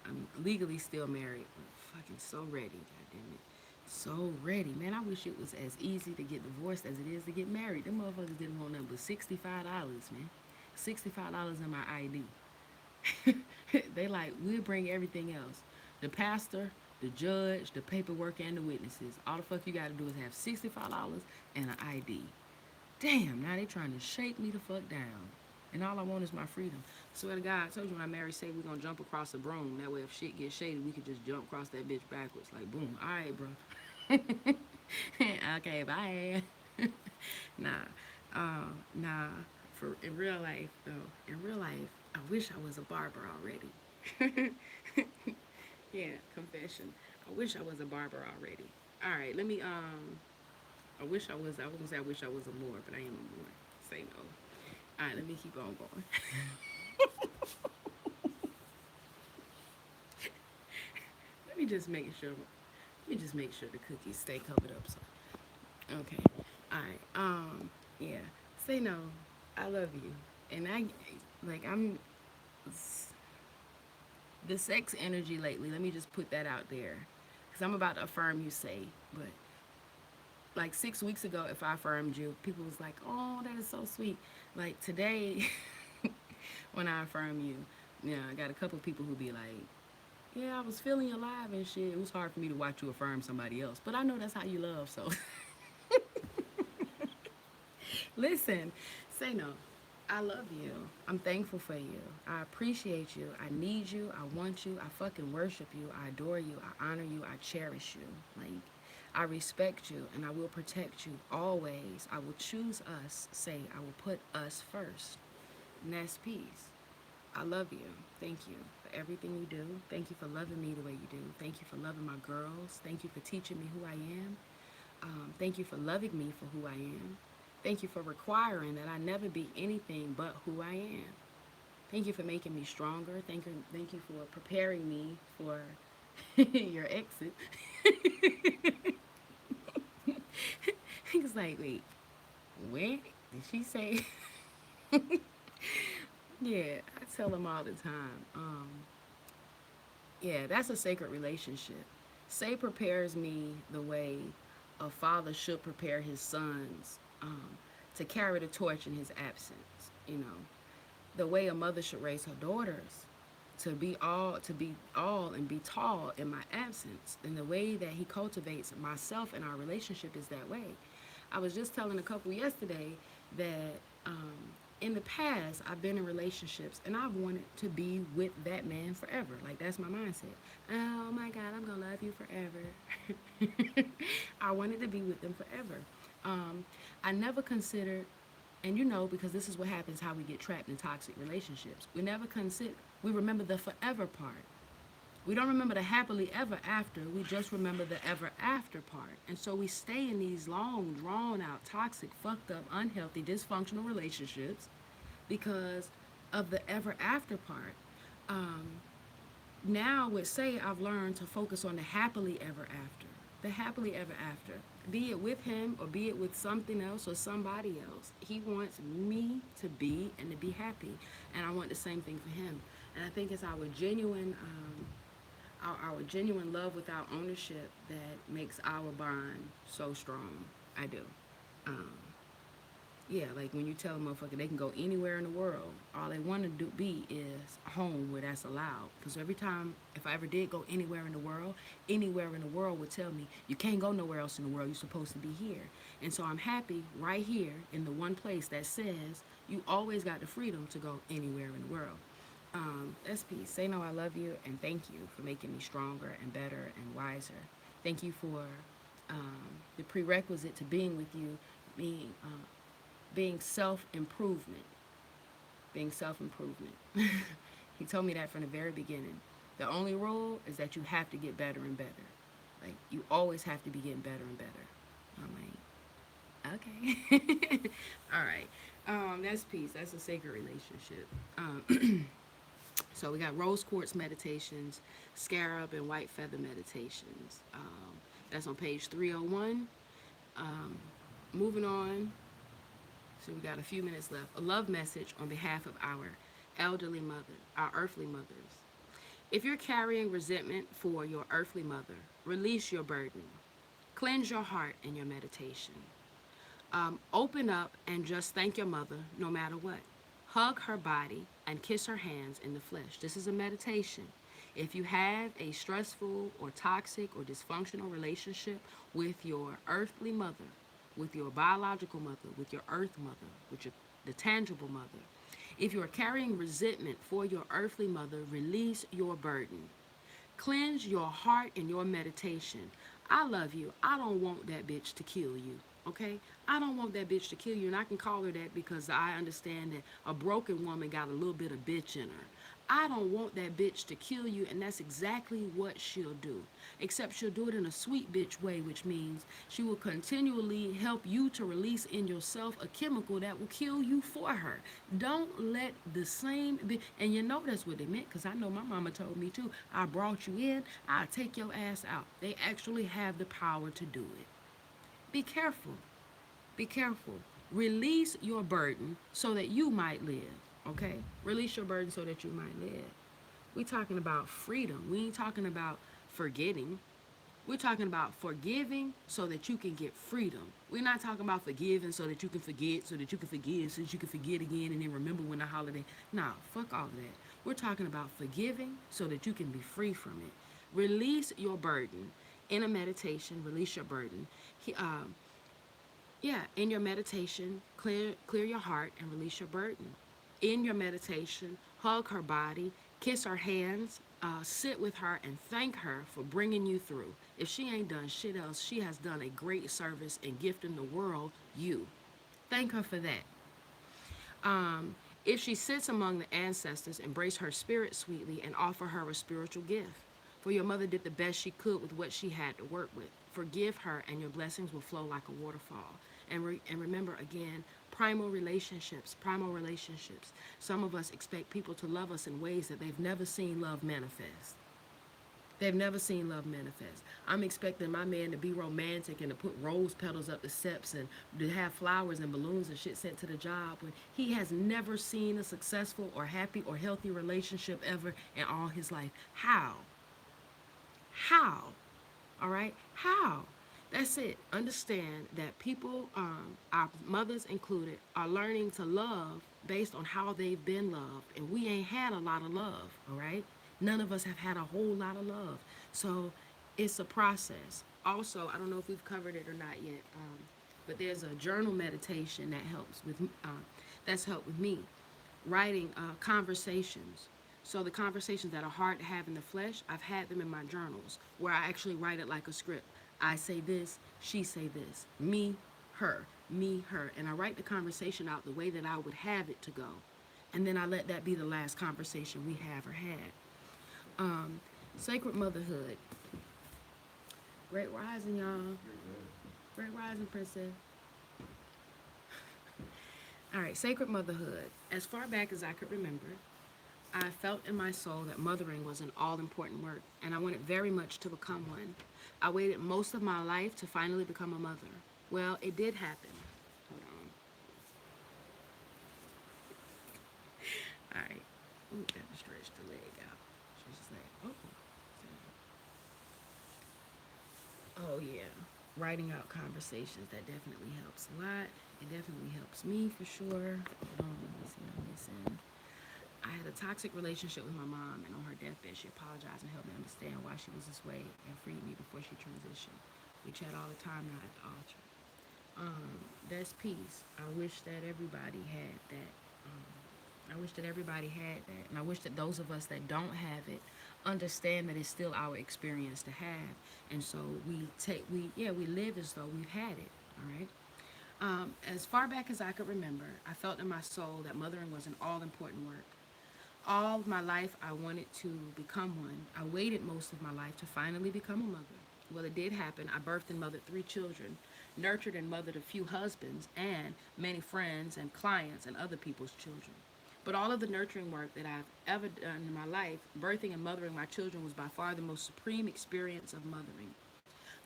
I'm legally still married. I'm fucking so ready, goddamn it. So ready, man. I wish it was as easy to get divorced as it is to get married. Them motherfuckers didn't want nothing but $65, man. $65 in my ID. They like, we'll bring everything else. The pastor, the judge, the paperwork, and the witnesses. All the fuck you gotta do is have $65 and an ID. Damn, now they trying to shake me the fuck down. And all I want is my freedom. Swear to God, I told you when I married, say we're gonna jump across a broom. That way, if shit gets shady, we could just jump across that bitch backwards. Like, boom. All right, bro. Okay, bye. Nah, nah. For in real life, though, in real life, I wish I was a barber already. Yeah, confession. I wish I was a barber already. All right, let me. I wish I was. I was gonna say I wish I was a Moor, but I am a Moor. Say no. All right, let me keep on going. Let me just make sure. Let me just make sure the cookies stay covered up. So, okay. All right. Yeah. Say no. I love you, and I like. I'm the sex energy lately. Let me just put that out there, because I'm about to affirm you. Say, but like 6 weeks ago, if I affirmed you, people was like, "Oh, that is so sweet." Like today, when I affirm you, yeah, I got a couple of people who be like, "Yeah, I was feeling alive and shit." It was hard for me to watch you affirm somebody else, but I know that's how you love. So, listen, say no. I love you. I'm thankful for you. I appreciate you. I need you. I want you. I fucking worship you. I adore you. I honor you. I cherish you. Like, I respect you and I will protect you always. I will choose us. Say, I will put us first. And that's peace. I love you. Thank you for everything you do. Thank you for loving me the way you do. Thank you for loving my girls. Thank you for teaching me who I am. Thank you for loving me for who I am. Thank you for requiring that I never be anything but who I am. Thank you for making me stronger. Thank you for preparing me for your exit. It's like, wait, when did she say? Yeah, I tell them all the time. Yeah, that's a sacred relationship. Say prepares me the way a father should prepare his sons to carry the torch in his absence. You know, the way a mother should raise her daughters to be all and be tall in my absence. And the way that he cultivates myself and our relationship is that way. I was just telling a couple yesterday that um, in the past I've been in relationships and I've wanted to be with that man forever. Like that's my mindset. Oh my God, I'm gonna love you forever. I wanted to be with them forever. Um, I never considered, and you know, because this is what happens how we get trapped in toxic relationships. We remember the forever part. We don't remember the happily ever after. We just remember the ever after part. And so we stay in these long, drawn out, toxic, fucked up, unhealthy, dysfunctional relationships because of the ever after part. Um, Now, with say, I've learned to focus on the happily ever after. The happily ever after. Be it with him or be it with something else or somebody else. He wants me to be and to be happy. And I want the same thing for him. And I think it's our genuine love without ownership that makes our bond so strong. I do. Um, yeah, like when you tell a motherfucker they can go anywhere in the world, all they want to do be is home where that's allowed. Because every time, if I ever did go anywhere in the world would tell me you can't go nowhere else in the world. You're supposed to be here. And so I'm happy right here in the one place that says you always got the freedom to go anywhere in the world. That's peace. Say no, I love you, and thank you for making me stronger and better and wiser. Thank you for the prerequisite to being with you, being being self improvement. Being self improvement. He told me that from the very beginning. The only rule is that you have to get better and better. Like you always have to be getting better and better. I'm like, Okay. All right. That's peace. That's a sacred relationship. Um, so we got rose quartz meditations, scarab and white feather meditations. That's on page 301. Um, moving on. So we got a few minutes left. A love message on behalf of our elderly mother, our earthly mothers. If you're carrying resentment for your earthly mother, release your burden. Cleanse your heart in your meditation. Open up and just thank your mother no matter what. Hug her body and kiss her hands in the flesh. This is a meditation. If you have a stressful or toxic or dysfunctional relationship with your earthly mother, with your biological mother, with your earth mother, with the tangible mother, if you are carrying resentment for your earthly mother, release your burden. Cleanse your heart in your meditation. I love you. I don't want that bitch to kill you. Okay? I don't want that bitch to kill you. And I can call her that because I understand that a broken woman got a little bit of bitch in her. I don't want that bitch to kill you, and that's exactly what she'll do. Except she'll do it in a sweet bitch way, which means she will continually help you to release in yourself a chemical that will kill you for her. Don't let the same be, and you know that's what they meant, because I know my mama told me too. I brought you in, I'll take your ass out. They actually have the power to do it. Be careful. Be careful. Release your burden so that you might live. Okay? Release your burden so that you might live. We talking about freedom. We ain't talking about forgetting. We're talking about forgiving so that you can get freedom. We're not talking about forgiving so that you can forget, so that you can forgive, so that you can forget again and then remember when the holiday. Nah, fuck all of that. We're talking about forgiving so that you can be free from it. Release your burden in a meditation. Release your burden. He, yeah, in your meditation, clear your heart and release your burden. In your meditation, hug her body, kiss her hands, sit with her and thank her for bringing you through. If she ain't done shit else, she has done a great service and gift in the world you. Thank her for that. If she sits among the ancestors, embrace her spirit sweetly and offer her a spiritual gift. For your mother did the best she could with what she had to work with. Forgive her, and your blessings will flow like a waterfall. And remember again, primal relationships, primal relationships. Some of us expect people to love us in ways that they've never seen love manifest. They've never seen love manifest. I'm expecting my man to be romantic and to put rose petals up the steps and to have flowers and balloons and shit sent to the job when he has never seen a successful or happy or healthy relationship ever in all his life. How? How? All right? How? That's it. Understand that people, our mothers included, are learning to love based on how they've been loved. And we ain't had a lot of love, all right? None of us have had a whole lot of love. So it's a process. Also, I don't know if we've covered it or not yet, but there's a journal meditation that helps with, that's helped with me. Writing conversations. So the conversations that are hard to have in the flesh, I've had them in my journals where I actually write it like a script. I say this, she say this, me, her, and I write the conversation out the way that I would have it to go, and then I let that be the last conversation we have or had. Sacred motherhood, great rising, y'all, great rising, princess. All right, sacred motherhood. As far back as I could remember, I felt in my soul that mothering was an all important work, and I wanted very much to become one. I waited most of my life to finally become a mother. Well, it did happen. Hold on. All right. Ooh, got to stretch the leg out. She's just like, oh. Oh, yeah. Writing out conversations, that definitely helps a lot. It definitely helps me for sure. Hold on, let me see what I'm missing. I had a toxic relationship with my mom, and on her deathbed, she apologized and helped me understand why she was this way and freed me before she transitioned. We chat all the time now at the altar. That's peace. I wish that everybody had that. I wish that everybody had that, and I wish that those of us that don't have it understand that it's still our experience to have, and so we live as though we've had it. All right. As far back as I could remember, I felt in my soul that mothering was an all important work. All of my life, I wanted to become one. I waited most of my life to finally become a mother. Well, it did happen. I birthed and mothered 3 children. nurtured and mothered a few husbands and many friends and clients and other people's children. But all of the nurturing work that I've ever done in my life, birthing and mothering my children was by far the most supreme experience of mothering.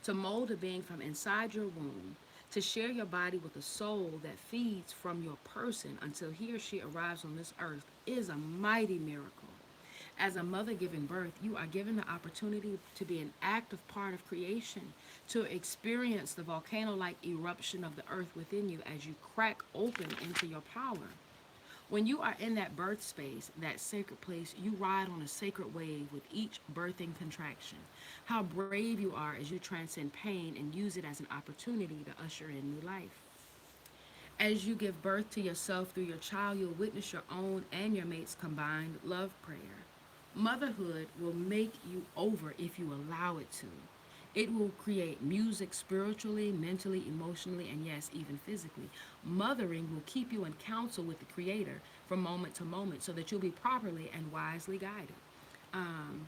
To mold a being from inside your womb, to share your body with a soul that feeds from your person until he or she arrives on this earth is a mighty miracle. As a mother giving birth, you are given the opportunity to be an active part of creation, to experience the volcano like eruption of the earth within you as you crack open into your power. When you are in that birth space, that sacred place, you ride on a sacred wave with each birthing contraction. How brave you are as you transcend pain and use it as an opportunity to usher in new life. As you give birth to yourself through your child, you'll witness your own and your mate's combined love prayer. Motherhood will make you over if you allow it to. It will create music spiritually, mentally, emotionally, and yes, even physically. Mothering will keep you in counsel with the Creator from moment to moment so that you'll be properly and wisely guided. Um,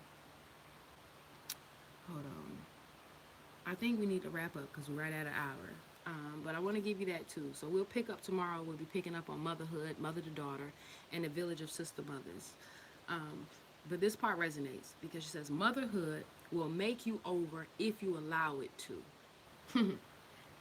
Hold on. I think we need to wrap up because we're right at an hour. But I want to give you that too. So we'll pick up tomorrow. We'll be picking up on motherhood, mother to daughter, and the village of sister mothers. Um, but this part resonates because she says, motherhood will make you over if you allow it to.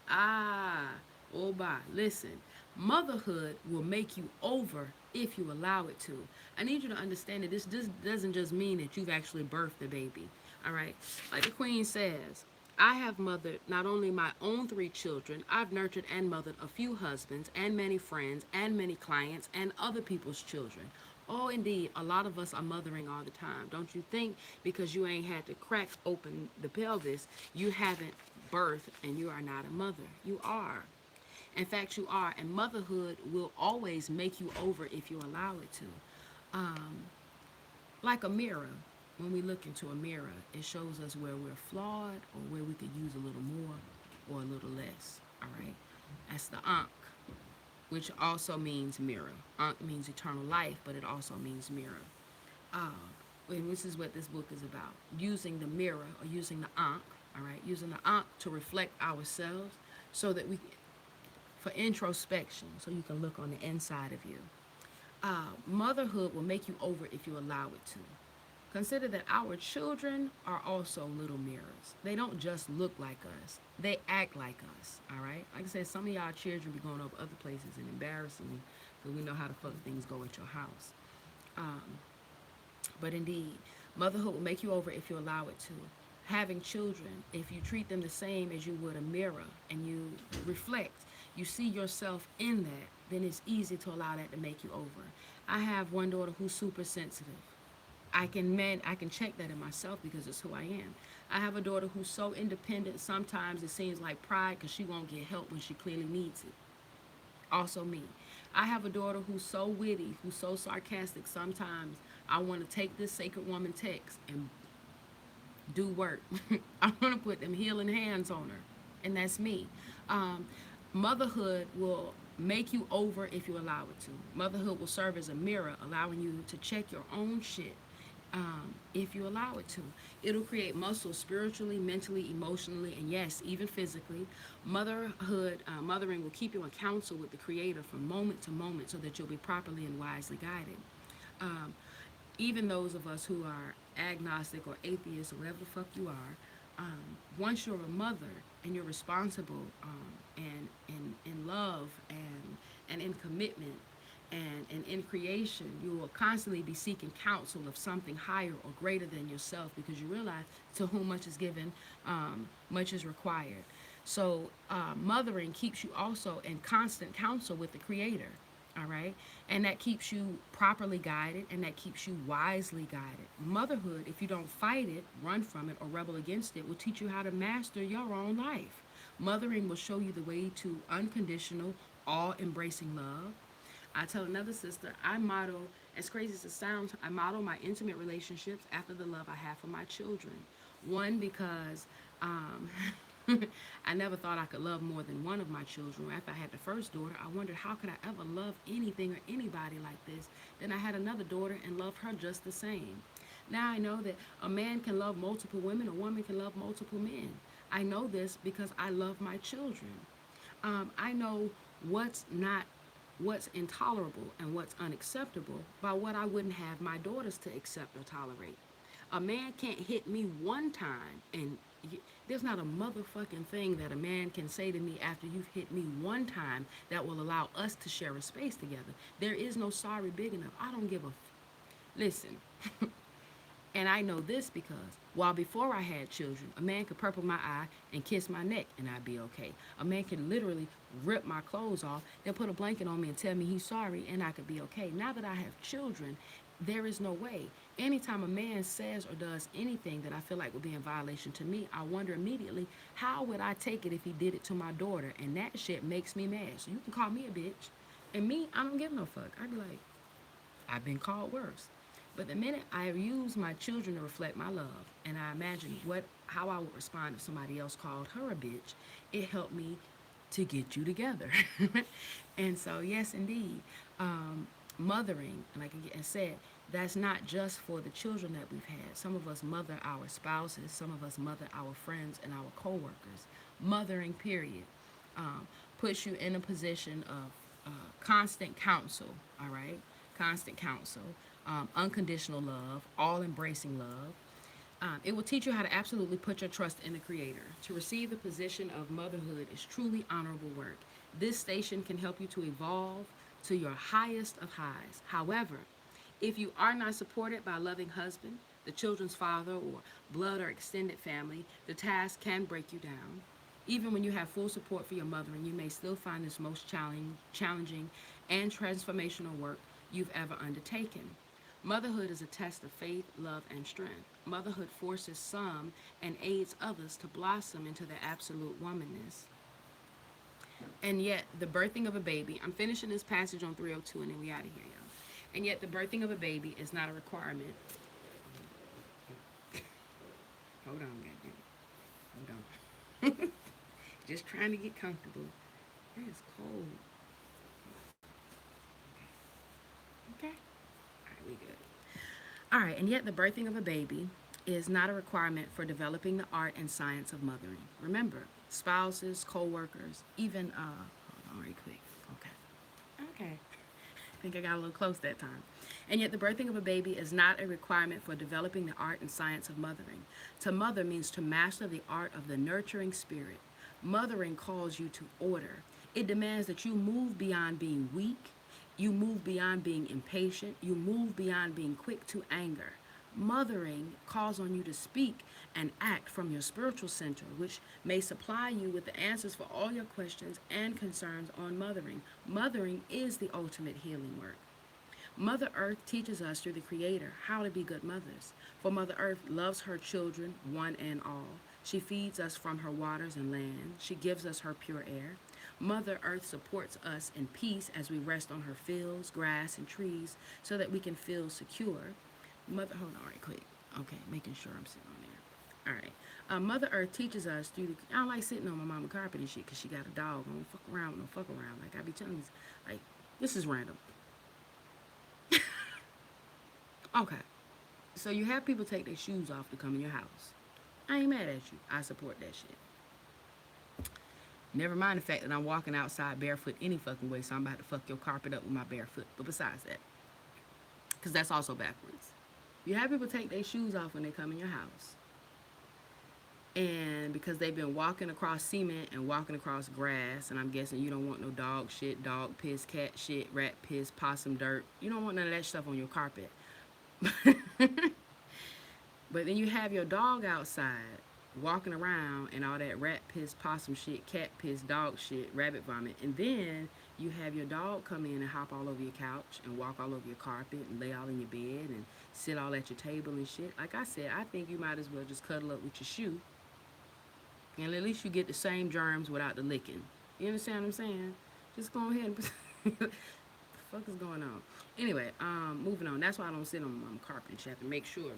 Ah, oh, bye. Listen, motherhood will make you over if you allow it to. I need you to understand that this doesn't just mean that you've actually birthed the baby. All right. Like the Queen says, I have mothered not only my own three children, I've nurtured and mothered a few husbands and many friends and many clients and other people's children. Oh, indeed, a lot of us are mothering all the time. Don't you think because you ain't had to crack open the pelvis, you haven't birthed and you are not a mother? You are. In fact, you are. And motherhood will always make you over if you allow it to. Um, like a mirror, when we look into a mirror, it shows us where we're flawed or where we could use a little more or a little less. All right. That's the Ankh, which also means mirror. Ankh means eternal life, but it also means mirror. Uh, and this is what this book is about. Using the mirror or using the Ankh, all right, using the Ankh to reflect ourselves so that we, for introspection, so you can look on the inside of you. Motherhood will make you over if you allow it to. Consider that our children are also little mirrors. They don't just look like us, they act like us, all right? Like I said, some of y'all children be going over other places and embarrassing you because we know how the fuck things go at your house. Um, but indeed, motherhood will make you over if you allow it to. Having children, if you treat them the same as you would a mirror and you reflect, you see yourself in that, then it's easy to allow that to make you over. I have one daughter who's super sensitive. I can check that in myself because it's who I am. I have a daughter who's so independent, sometimes it seems like pride because she won't get help when she clearly needs it. Also me. I have a daughter who's so witty, who's so sarcastic, sometimes I want to take this sacred woman text and do work. I want to put them healing hands on her, and that's me. Um, Motherhood will make you over if you allow it to. Motherhood will serve as a mirror, allowing you to check your own shit if you allow it to. It'll create muscle spiritually, mentally, emotionally, and yes, even physically. Mothering will keep you in counsel with the Creator from moment to moment so that you'll be properly and wisely guided. Um, Even those of us who are agnostic or atheist or whatever the fuck you are, once you're a mother and you're responsible and in love and in commitment and in creation, you will constantly be seeking counsel of something higher or greater than yourself because you realize to whom much is given, much is required. So mothering keeps you also in constant counsel with the Creator. All right. And that keeps you properly guided and that keeps you wisely guided. Motherhood, if you don't fight it, run from it, or rebel against it, will teach you how to master your own life. Mothering will show you the way to unconditional, all embracing love. I tell another sister, I model, as crazy as it sounds, I model my intimate relationships after the love I have for my children. One, because um, I never thought I could love more than one of my children. After I had the first daughter, I wondered how could I ever love anything or anybody like this. Then I had another daughter and loved her just the same. Now I know that a man can love multiple women, a woman can love multiple men. I know this because I love my children. I know what's intolerable and what's unacceptable by what I wouldn't have my daughters to accept or tolerate. A man can't hit me one time and there's not a motherfucking thing that a man can say to me after you've hit me one time that will allow us to share a space together. There is no sorry big enough. I don't give a listen. And I know this because while before I had children, a man could purple my eye and kiss my neck and I'd be okay. A man could literally rip my clothes off, then put a blanket on me and tell me he's sorry and I could be okay. Now that I have children, there is no way. Anytime a man says or does anything that I feel like would be in violation to me, I wonder immediately how would I take it if he did it to my daughter? And that shit makes me mad. So you can call me a bitch. And me, I don't give no fuck. I'd be like, I've been called worse. But the minute I use my children to reflect my love, and I imagine how I would respond if somebody else called her a bitch, it helped me to get you together. And so, yes, indeed, mothering, like I said, that's not just for the children that we've had. Some of us mother our spouses, some of us mother our friends and our coworkers. Mothering, period, puts you in a position of constant counsel, all right? Constant counsel, unconditional love, all embracing love. It will teach you how to absolutely put your trust in the Creator. To receive the position of motherhood is truly honorable work. This station can help you to evolve to your highest of highs. However, if you are not supported by a loving husband, the children's father, or blood or extended family, the task can break you down. Even when you have full support for your mothering, you may still find this most challenging and transformational work you've ever undertaken. Motherhood is a test of faith, love, and strength. Motherhood forces some and aids others to blossom into their absolute womanness. And yet, the birthing of a baby, I'm finishing this passage on 302 and then we out of here, y'all. And yet, the birthing of a baby is not a requirement. Hold on, goddamn. Hold on. Just trying to get comfortable. It is cold. Okay. All right, we good. All right, and yet the birthing of a baby is not a requirement for developing the art and science of mothering. Remember, spouses, co-workers, even hold on right quick. Okay. I think I got a little close that time. And yet the birthing of a baby is not a requirement for developing the art and science of mothering. To mother means to master the art of the nurturing spirit. Mothering calls you to order. It demands that you move beyond being weak. You move beyond being impatient. You move beyond being quick to anger. Mothering calls on you to speak and act from your spiritual center, which may supply you with the answers for all your questions and concerns on mothering. Mothering is the ultimate healing work. Mother Earth teaches us through the Creator how to be good mothers. For Mother Earth loves her children, one and all. She feeds us from her waters and land. She gives us her pure air. Mother Earth supports us in peace as we rest on her fields, grass, and trees so that we can feel secure. Hold on right quick. Okay, making sure I'm sitting on there. All right. Mother Earth teaches us through the... I don't like sitting on my mama carpet and shit because she got a dog. I don't fuck around with no fuck around. Like I be telling you, like, this is random. Okay. So you have people take their shoes off to come in your house. I ain't mad at you. I support that shit. Never mind the fact that I'm walking outside barefoot any fucking way, so I'm about to fuck your carpet up with my bare foot. But besides that, because that's also backwards. You have people take their shoes off when they come in your house. And because they've been walking across cement and walking across grass, and I'm guessing you don't want no dog shit, dog piss, cat shit, rat piss, possum dirt. You don't want none of that stuff on your carpet. But then you have your dog outside walking around and all that rat piss, possum shit, cat piss, dog shit, rabbit vomit. And then you have your dog come in and hop all over your couch and walk all over your carpet and lay all in your bed and sit all at your table and shit. Like I said, I think you might as well just cuddle up with your shoe. And at least you get the same germs without the licking. You understand what I'm saying? Just go ahead and... what the fuck is going on? Anyway, moving on. That's why I don't sit on my carpet and shit. I have to make sure.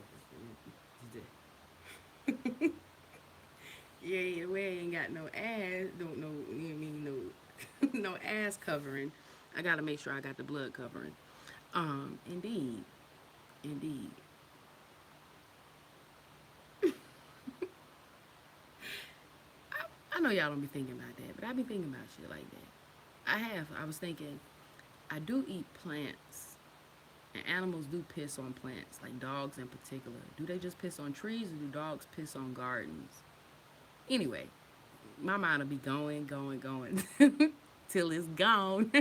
Yeah, the way I ain't got no ass, don't know, you know what I mean, no, no ass covering. I gotta make sure I got the blood covering. Indeed. I know y'all don't be thinking about that, but I be thinking about shit like that. I was thinking, I do eat plants, and animals do piss on plants, like dogs in particular. Do they just piss on trees, or do dogs piss on gardens? Anyway, my mind will be going, till it's gone.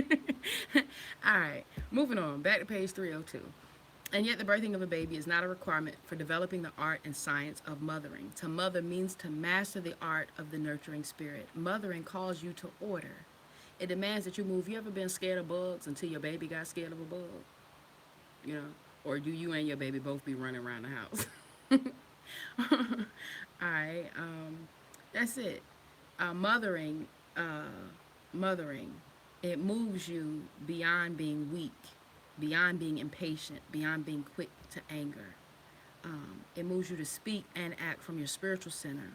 All right, moving on. Back to page 302. And yet, the birthing of a baby is not a requirement for developing the art and science of mothering. To mother means to master the art of the nurturing spirit. Mothering calls you to order. It demands that you move. You ever been scared of bugs until your baby got scared of a bug? You know? Or do you and your baby both be running around the house? All right. That's it. Mothering, mothering, it moves you beyond being weak, beyond being impatient, beyond being quick to anger. It moves you to speak and act from your spiritual center.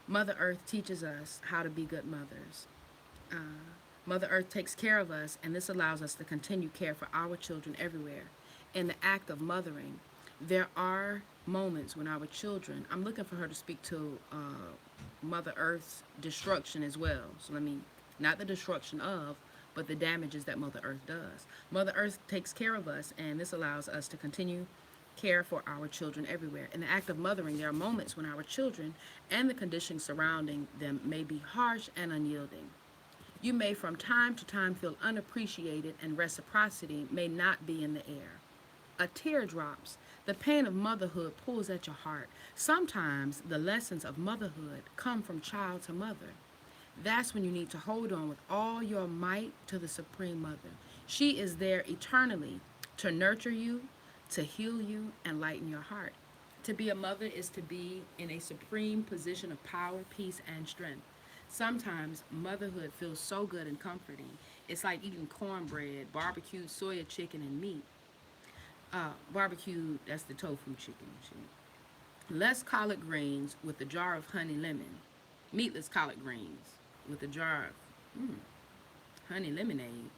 Mother Earth teaches us how to be good mothers. Uh, Mother Earth takes care of us, and this allows us to continue care for our children everywhere. In the act of mothering, there are moments when our children, I'm looking for her to speak to Mother Earth's destruction as well. So let me, not the destruction of, but the damages that Mother Earth does. Mother Earth takes care of us, and this allows us to continue care for our children everywhere. In the act of mothering, there are moments when our children and the conditions surrounding them may be harsh and unyielding. You may from time to time feel unappreciated, and reciprocity may not be in the air. A tear drops. The pain of motherhood pulls at your heart. Sometimes the lessons of motherhood come from child to mother. That's when you need to hold on with all your might to the Supreme Mother. She is there eternally to nurture you, to heal you, and lighten your heart. To be a mother is to be in a supreme position of power, peace, and strength. Sometimes motherhood feels so good and comforting. It's like eating cornbread, barbecued soya chicken, and meat. Barbecued, that's the tofu chicken shit. Less collard greens with a jar of honey lemon. Meatless collard greens with a jar of honey lemonade.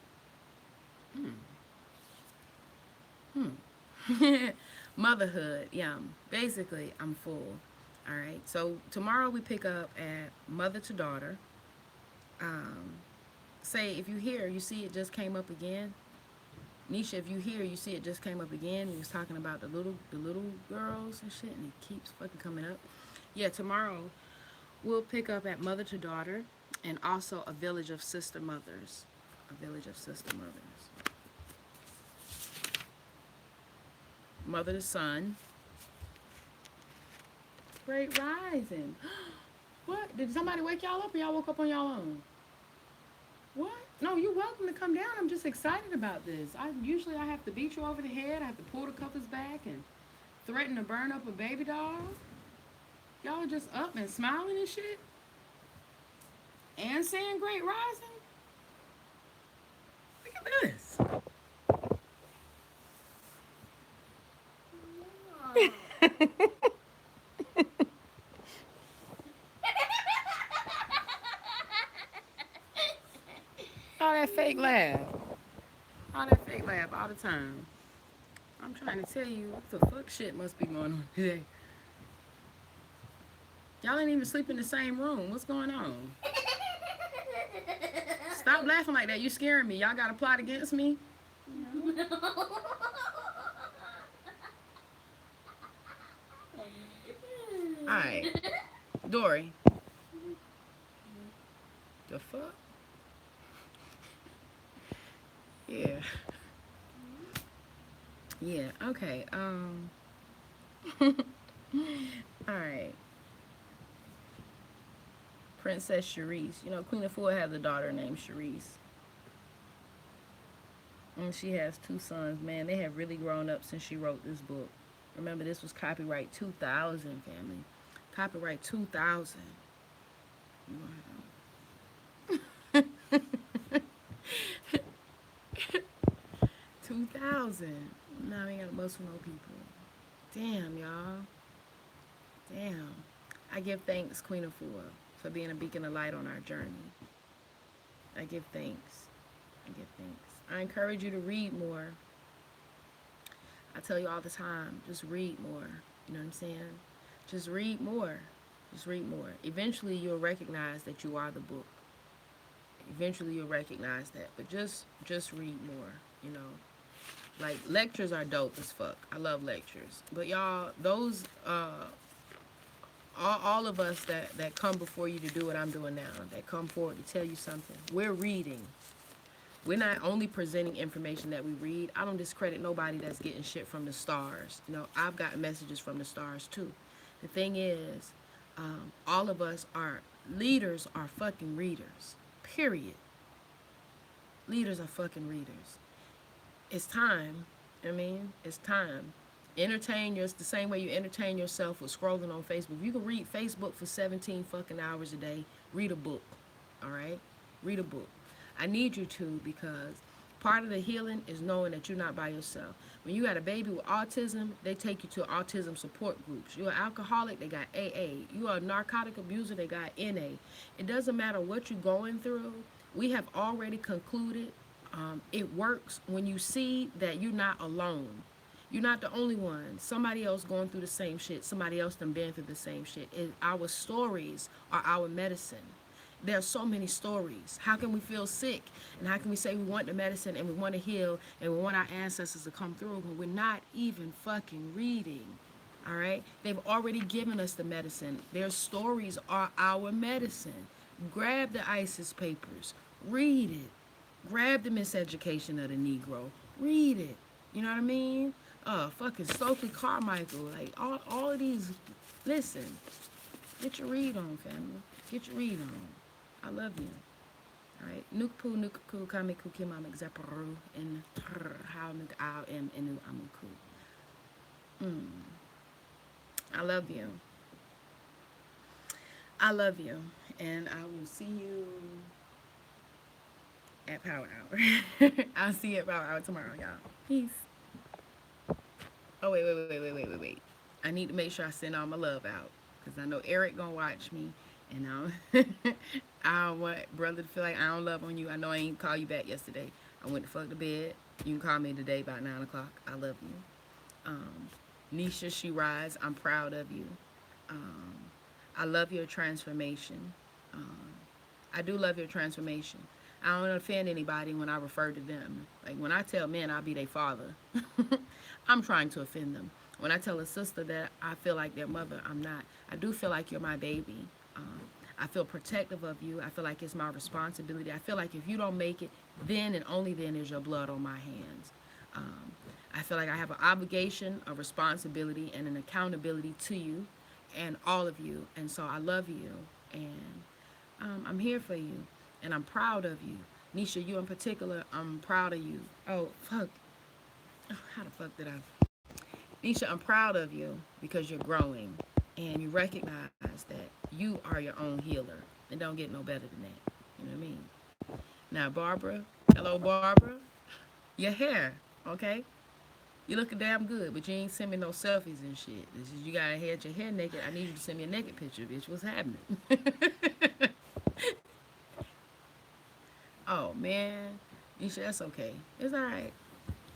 Motherhood, yum. Basically, I'm full. All right. So tomorrow we pick up at mother to daughter. Um, Say if you hear, you see it just came up again. Nisha, if you hear, you see it just came up again. We was talking about the little girls and shit, and it keeps fucking coming up. Yeah, tomorrow we'll pick up at mother to daughter, and also a village of sister mothers. A village of sister mothers. Mother to son. Great rising. What? Did somebody wake y'all up, or y'all woke up on y'all own? What? No, you're welcome to come down. I'm just excited about this. I have to beat you over the head. I have to pull the covers back and threaten to burn up a baby doll. Y'all are just up and smiling and shit. And saying great rising. Look at this. All that fake laugh. All that fake laugh all the time. I'm trying to tell you what the fuck shit must be going on today. Y'all ain't even sleep in the same room. What's going on? Stop laughing like that. You scaring me. Y'all got a plot against me? Alright. Dory. The fuck? Yeah. Yeah, okay. Alright. Princess Charisse. You know, Queen Afua has a daughter named Charisse. And she has 2 sons. Man, they have really grown up since she wrote this book. Remember, this was copyright 2000, family. Copyright 2000. 2000. Now we ain't got to most no people. Damn, y'all. Damn. I give thanks, Queen Afua, for being a beacon of light on our journey. I give thanks. I give thanks. I encourage you to read more. I tell you all the time, just read more. You know what I'm saying? Just read more. Just read more. Eventually, you'll recognize that you are the book. Eventually, you'll recognize that. But just read more. You know, like lectures are dope as fuck. I love lectures. But y'all, those all of us that come before you to do what I'm doing now, that come forward to tell you something, we're reading. We're not only presenting information that we read. I don't discredit nobody that's getting shit from the stars. You know, I've got messages from the stars too. The thing is, all of us are leaders, are fucking readers. Period. Leaders are fucking readers. It's time. I mean, it's time. Entertain yours the same way you entertain yourself with scrolling on Facebook. If you can read Facebook for 17 fucking hours a day, read a book. All right? Read a book. I need you to, because part of the healing is knowing that you're not by yourself. When you got a baby with autism, they take you to autism support groups. You're an alcoholic, they got AA. You are a narcotic abuser, they got NA. It doesn't matter what you're going through. We have already concluded it works when you see that you're not alone. You're not the only one. Somebody else going through the same shit. Somebody else done been through the same shit. Our stories are our medicine. There are so many stories. How can we feel sick? And how can we say we want the medicine and we want to heal and we want our ancestors to come through when we're not even fucking reading? All right? They've already given us the medicine. Their stories are our medicine. Grab the ISIS papers. Read it. Grab the Miseducation of the Negro. Read it. You know what I mean? Fucking Stokely Carmichael. Like, all of these. Listen. Get your read on, family. Get your read on. I love you. All right. Nukpu nukuku kamiku kimam exaparu and how nuk ao em enu amuku. I love you. I love you. And I will see you at Power Hour. I'll see you at Power Hour tomorrow, y'all. Peace. Oh, wait. I need to make sure I send all my love out. Because I know Eric gonna watch me. And I don't want brother to feel like I don't love on you. I know I ain't call you back yesterday. I went to fuck to bed. You can call me today about 9 o'clock. I love you. Nisha, she rise. I'm proud of you. I love your transformation. I do love your transformation. I don't offend anybody when I refer to them. Like when I tell men I'll be their father, I'm trying to offend them. When I tell a sister that I feel like their mother, I'm not. I do feel like you're my baby. I feel protective of you. I feel like it's my responsibility. I feel like if you don't make it, then and only then is your blood on my hands. I feel like I have an obligation, a responsibility, and an accountability to you and all of you. And so I love you. And I'm here for you. And I'm proud of you. Nisha, you in particular, I'm proud of you. Oh, fuck. Oh, how the fuck did I? Nisha, I'm proud of you because you're growing. And you recognize that you are your own healer. And don't get no better than that. You know what I mean? Now, Barbara. Hello, Barbara. Your hair, okay? You looking damn good, but you ain't send me no selfies and shit. This is, you gotta have your hair naked. I need you to send me a naked picture, bitch. What's happening? Oh, man. Nisha, that's okay. It's all right.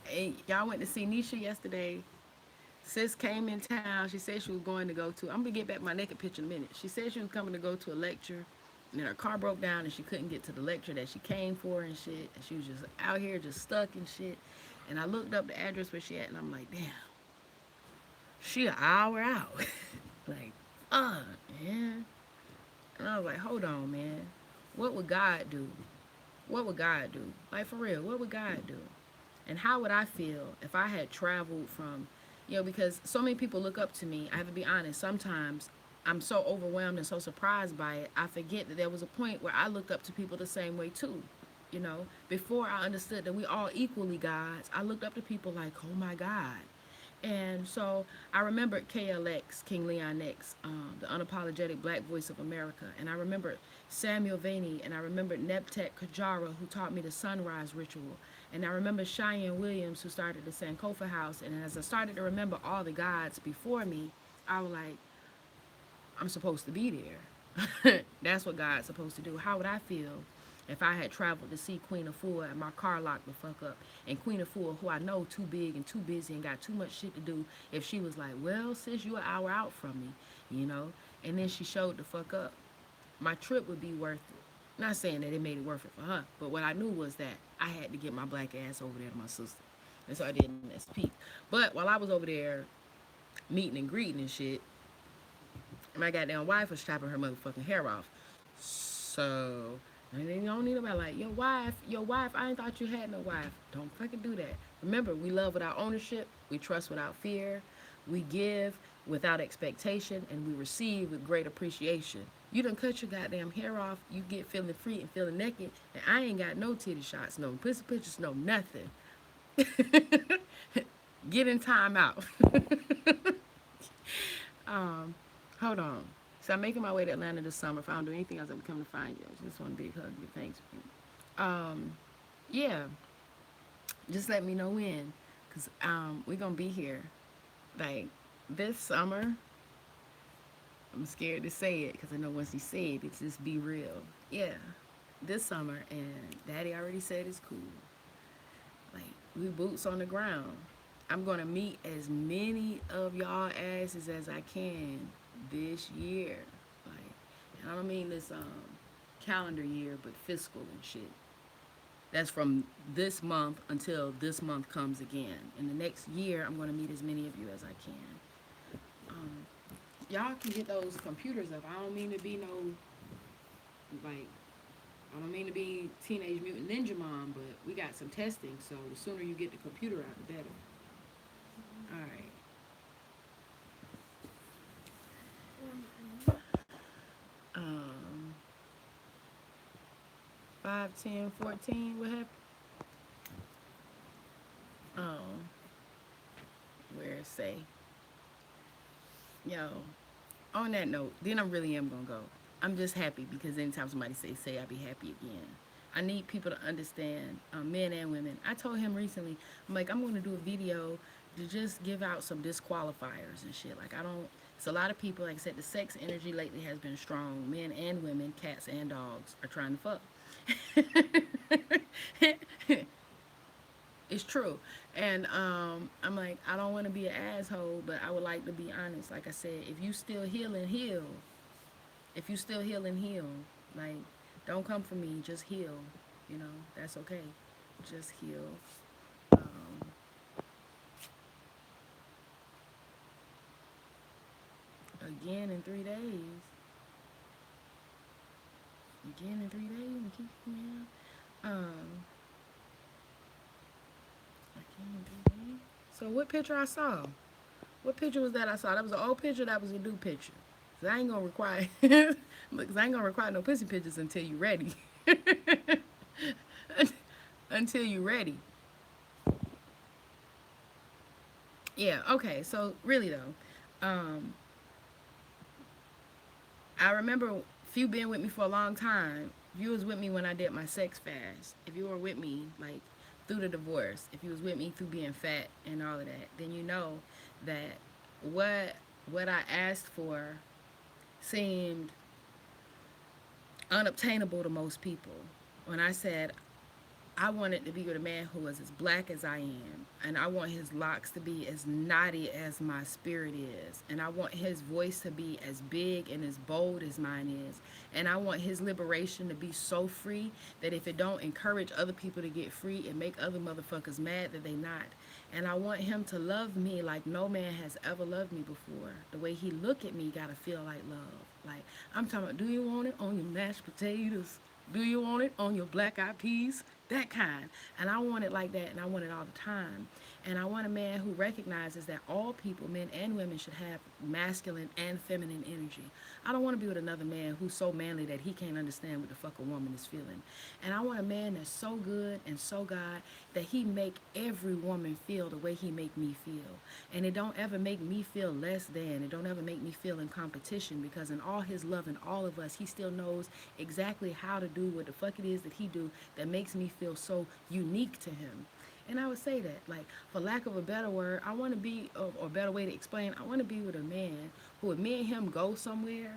Hey, y'all went to see Nisha yesterday. Sis came in town. She said she was going to go to, I'm going to get back my naked picture in a minute. She said she was coming to go to a lecture, and her car broke down, and she couldn't get to the lecture that she came for and shit. And she was just out here just stuck and shit. And I looked up the address where she at, and I'm like, damn. She an hour out. Like, man. And I was like, hold on, man. What would God do? What would God do? Like, for real, what would God do? And how would I feel if I had traveled from, because so many people look up to me. I have to be honest. Sometimes I'm so overwhelmed and so surprised by it, I forget that there was a point where I looked up to people the same way too. Before I understood that we all equally gods, I looked up to people like, oh my God. And so I remembered KLX, King Leon X, the unapologetic black voice of America. And I remembered Samuel Vaney, and I remembered Nebtek Kajara, who taught me the sunrise ritual. And I remember Cheyenne Williams, who started the Sankofa House. And as I started to remember all the gods before me, I was like, I'm supposed to be there. That's what God's supposed to do. How would I feel if I had traveled to see Queen Afua and my car locked the fuck up, and Queen Afua, who I know too big and too busy and got too much shit to do, if she was like, well, sis, you an hour out from me, you know, and then she showed the fuck up, my trip would be worth it. Not saying that it made it worth it for her, but what I knew was that I had to get my black ass over there to my sister. And so I did in this peak. But while I was over there meeting and greeting and shit, my goddamn wife was chopping her motherfucking hair off. So, and then you don't need nobody like, your wife, I ain't thought you had no wife. Don't fucking do that. Remember, we love without ownership, we trust without fear, we give without expectation, and we receive with great appreciation. You done cut your goddamn hair off, you get feeling free and feeling naked, and I ain't got no titty shots, no pussy pictures, no nothing. Get in time out. um, Hold on. So I'm making my way to Atlanta this summer. If I don't do anything else, I'm coming to find you. Just one big hug. Thanks. Yeah. Just let me know when, cause we're gonna be here, like this summer. I'm scared to say it, cause I know once you say it, it's just be real. Yeah, this summer, and Daddy already said it's cool. Like we boots on the ground. I'm gonna meet as many of y'all asses as I can this year. Like, and I don't mean this calendar year, but fiscal and shit. That's from this month until this month comes again. In the next year, I'm gonna meet as many of you as I can. Um, Y'all can get those computers up. I don't mean to be no like. I don't mean to be Teenage Mutant Ninja Mom, but we got some testing, so the sooner you get the computer out, the better. All right. 5, 10, 14. What happened? Um, where it say, yo, on that note, then I really am gonna go. I'm just happy because anytime somebody say, I'll be happy again. I need people to understand, men and women. I told him recently, I'm like, I'm gonna do a video to just give out some disqualifiers and shit. Like, I don't, it's a lot of people, like I said, the sex energy lately has been strong. Men and women, cats and dogs are trying to fuck. It's true. And I'm like, I don't want to be an asshole, but I would like to be honest. Like I said, if you still healing, heal. If you still healing, heal. Like, don't come for me, just heal. You know, that's okay. Just heal. Um, again in 3 days. Again in 3 days and keep coming out. Again in 3 days. So what picture I saw? What picture was that I saw? That was an old picture. That was a new picture. Cause I ain't gonna require, because I ain't gonna require no pussy pictures until you ready. Until you ready. Yeah. Okay. So really though, I remember if you been with me for a long time. If you was with me when I did my sex fast, if you were with me like through the divorce, if you was with me through being fat and all of that, then you know that what I asked for seemed unobtainable to most people. When I said I wanted to be with a man who was as black as I am, and I want his locks to be as naughty as my spirit is, and I want his voice to be as big and as bold as mine is, and I want his liberation to be so free that if it don't encourage other people to get free and make other motherfuckers mad that they not. And I want him to love me like no man has ever loved me before. The way he look at me gotta feel like love. Like, I'm talking about, do you want it on your mashed potatoes? Do you want it on your black eyed peas? That kind. And I want it like that, and I want it all the time. And I want a man who recognizes that all people, men and women, should have masculine and feminine energy. I don't want to be with another man who's so manly that he can't understand what the fuck a woman is feeling. And I want a man that's so good and so God that he make every woman feel the way he make me feel. And it don't ever make me feel less than. It don't ever make me feel in competition, because in all his love and all of us, he still knows exactly how to do what the fuck it is that he do that makes me feel so unique to him. And I would say that, like, for lack of a better word, I want to be, or a better way to explain, I want to be with a man who, if me and him go somewhere,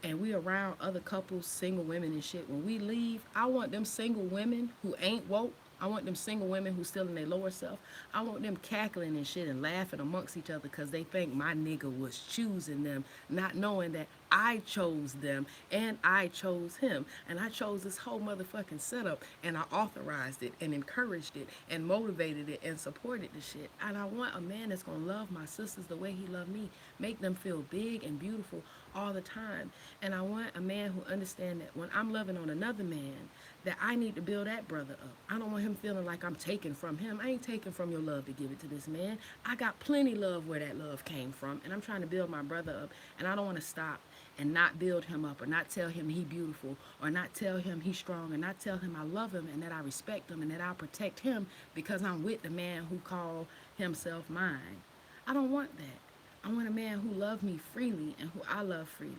and we around other couples, single women and shit, when we leave, I want them single women who ain't woke. I want them single women who still in their lower self. I want them cackling and shit and laughing amongst each other because they think my nigga was choosing them, not knowing that I chose them and I chose him. And I chose this whole motherfucking setup and I authorized it and encouraged it and motivated it and supported the shit. And I want a man that's gonna love my sisters the way he loved me, make them feel big and beautiful all the time. And I want a man who understands that when I'm loving on another man, that I need to build that brother up. I don't want him feeling like I'm taking from him. I ain't taking from your love to give it to this man. I got plenty love where that love came from, and I'm trying to build my brother up, and I don't want to stop and not build him up or not tell him he beautiful or not tell him he's strong or not tell him I love him and that I respect him and that I'll protect him because I'm with the man who called himself mine. I don't want that. I want a man who loves me freely and who I love freely.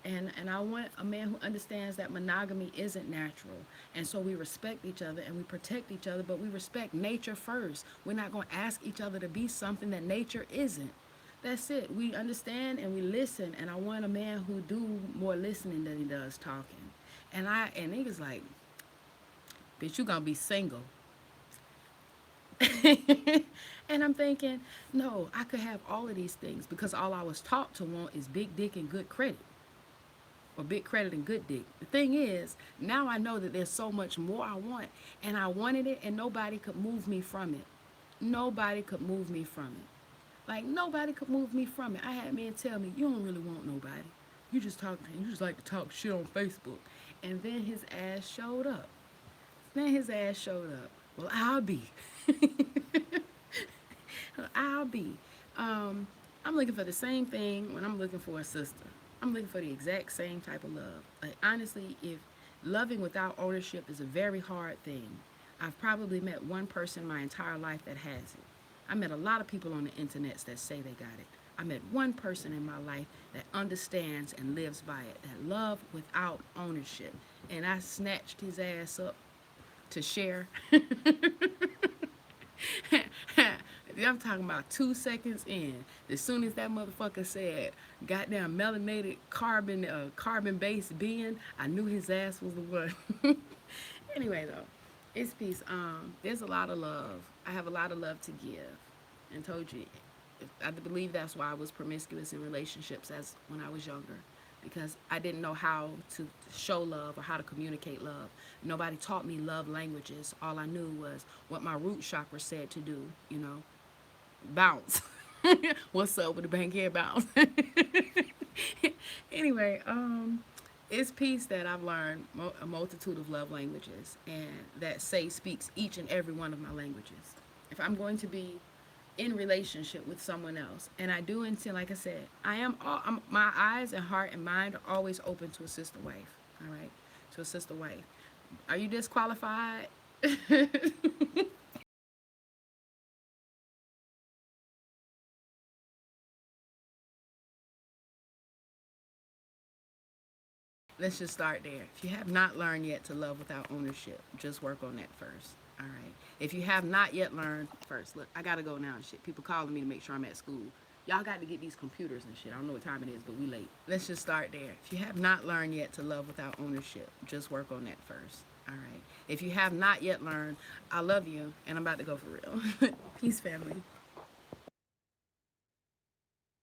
And I want a man who understands that monogamy isn't natural. And so we respect each other and we protect each other, but we respect nature first. We're not going to ask each other to be something that nature isn't. That's it. We understand and we listen. And I want a man who do more listening than he does talking. And niggas like, bitch, you gonna be single. And I'm thinking, no, I could have all of these things because all I was taught to want is big dick and good credit. Or big credit and good dick. The thing is, now I know that there's so much more I want. And I wanted it and nobody could move me from it. Nobody could move me from it. Like, nobody could move me from it. I had men tell me, you don't really want nobody. You just like to talk shit on Facebook. And then his ass showed up. Well, I'll be. I'll be. I'm looking for the same thing when I'm looking for a sister. I'm looking for the exact same type of love. Like, honestly, if loving without ownership is a very hard thing, I've probably met one person my entire life that has it. I met a lot of people on the internet that say they got it. I met one person in my life that understands and lives by it, that love without ownership. And I snatched his ass up to share. I'm talking about 2 seconds in. As soon as that motherfucker said goddamn melanated carbon based being, I knew his ass was the one. Anyway though, it's peace. There's a lot of love. I have a lot of love to give. And told you, I believe that's why I was promiscuous in relationships as when I was younger. Because I didn't know how to show love or how to communicate love. Nobody taught me love languages. All I knew was what my root chakra said to do, bounce. What's up with the bankhead bounce? Anyway, it's peace that I've learned a multitude of love languages, and that Say speaks each and every one of my languages. If I'm going to be in relationship with someone else, and I do intend, like I said, my eyes and heart and mind are always open to a sister wife. All right, to a sister wife. Are you disqualified? Let's just start there. If you have not learned yet to love without ownership, just work on that first. All right. If you have not yet learned first, look, I gotta go now and shit. People calling me to make sure I'm at school. Y'all got to get these computers and shit. I don't know what time it is, but we late. Let's just start there. If you have not learned yet to love without ownership, just work on that first. All right. If you have not yet learned, I love you, and I'm about to go for real. Peace, family.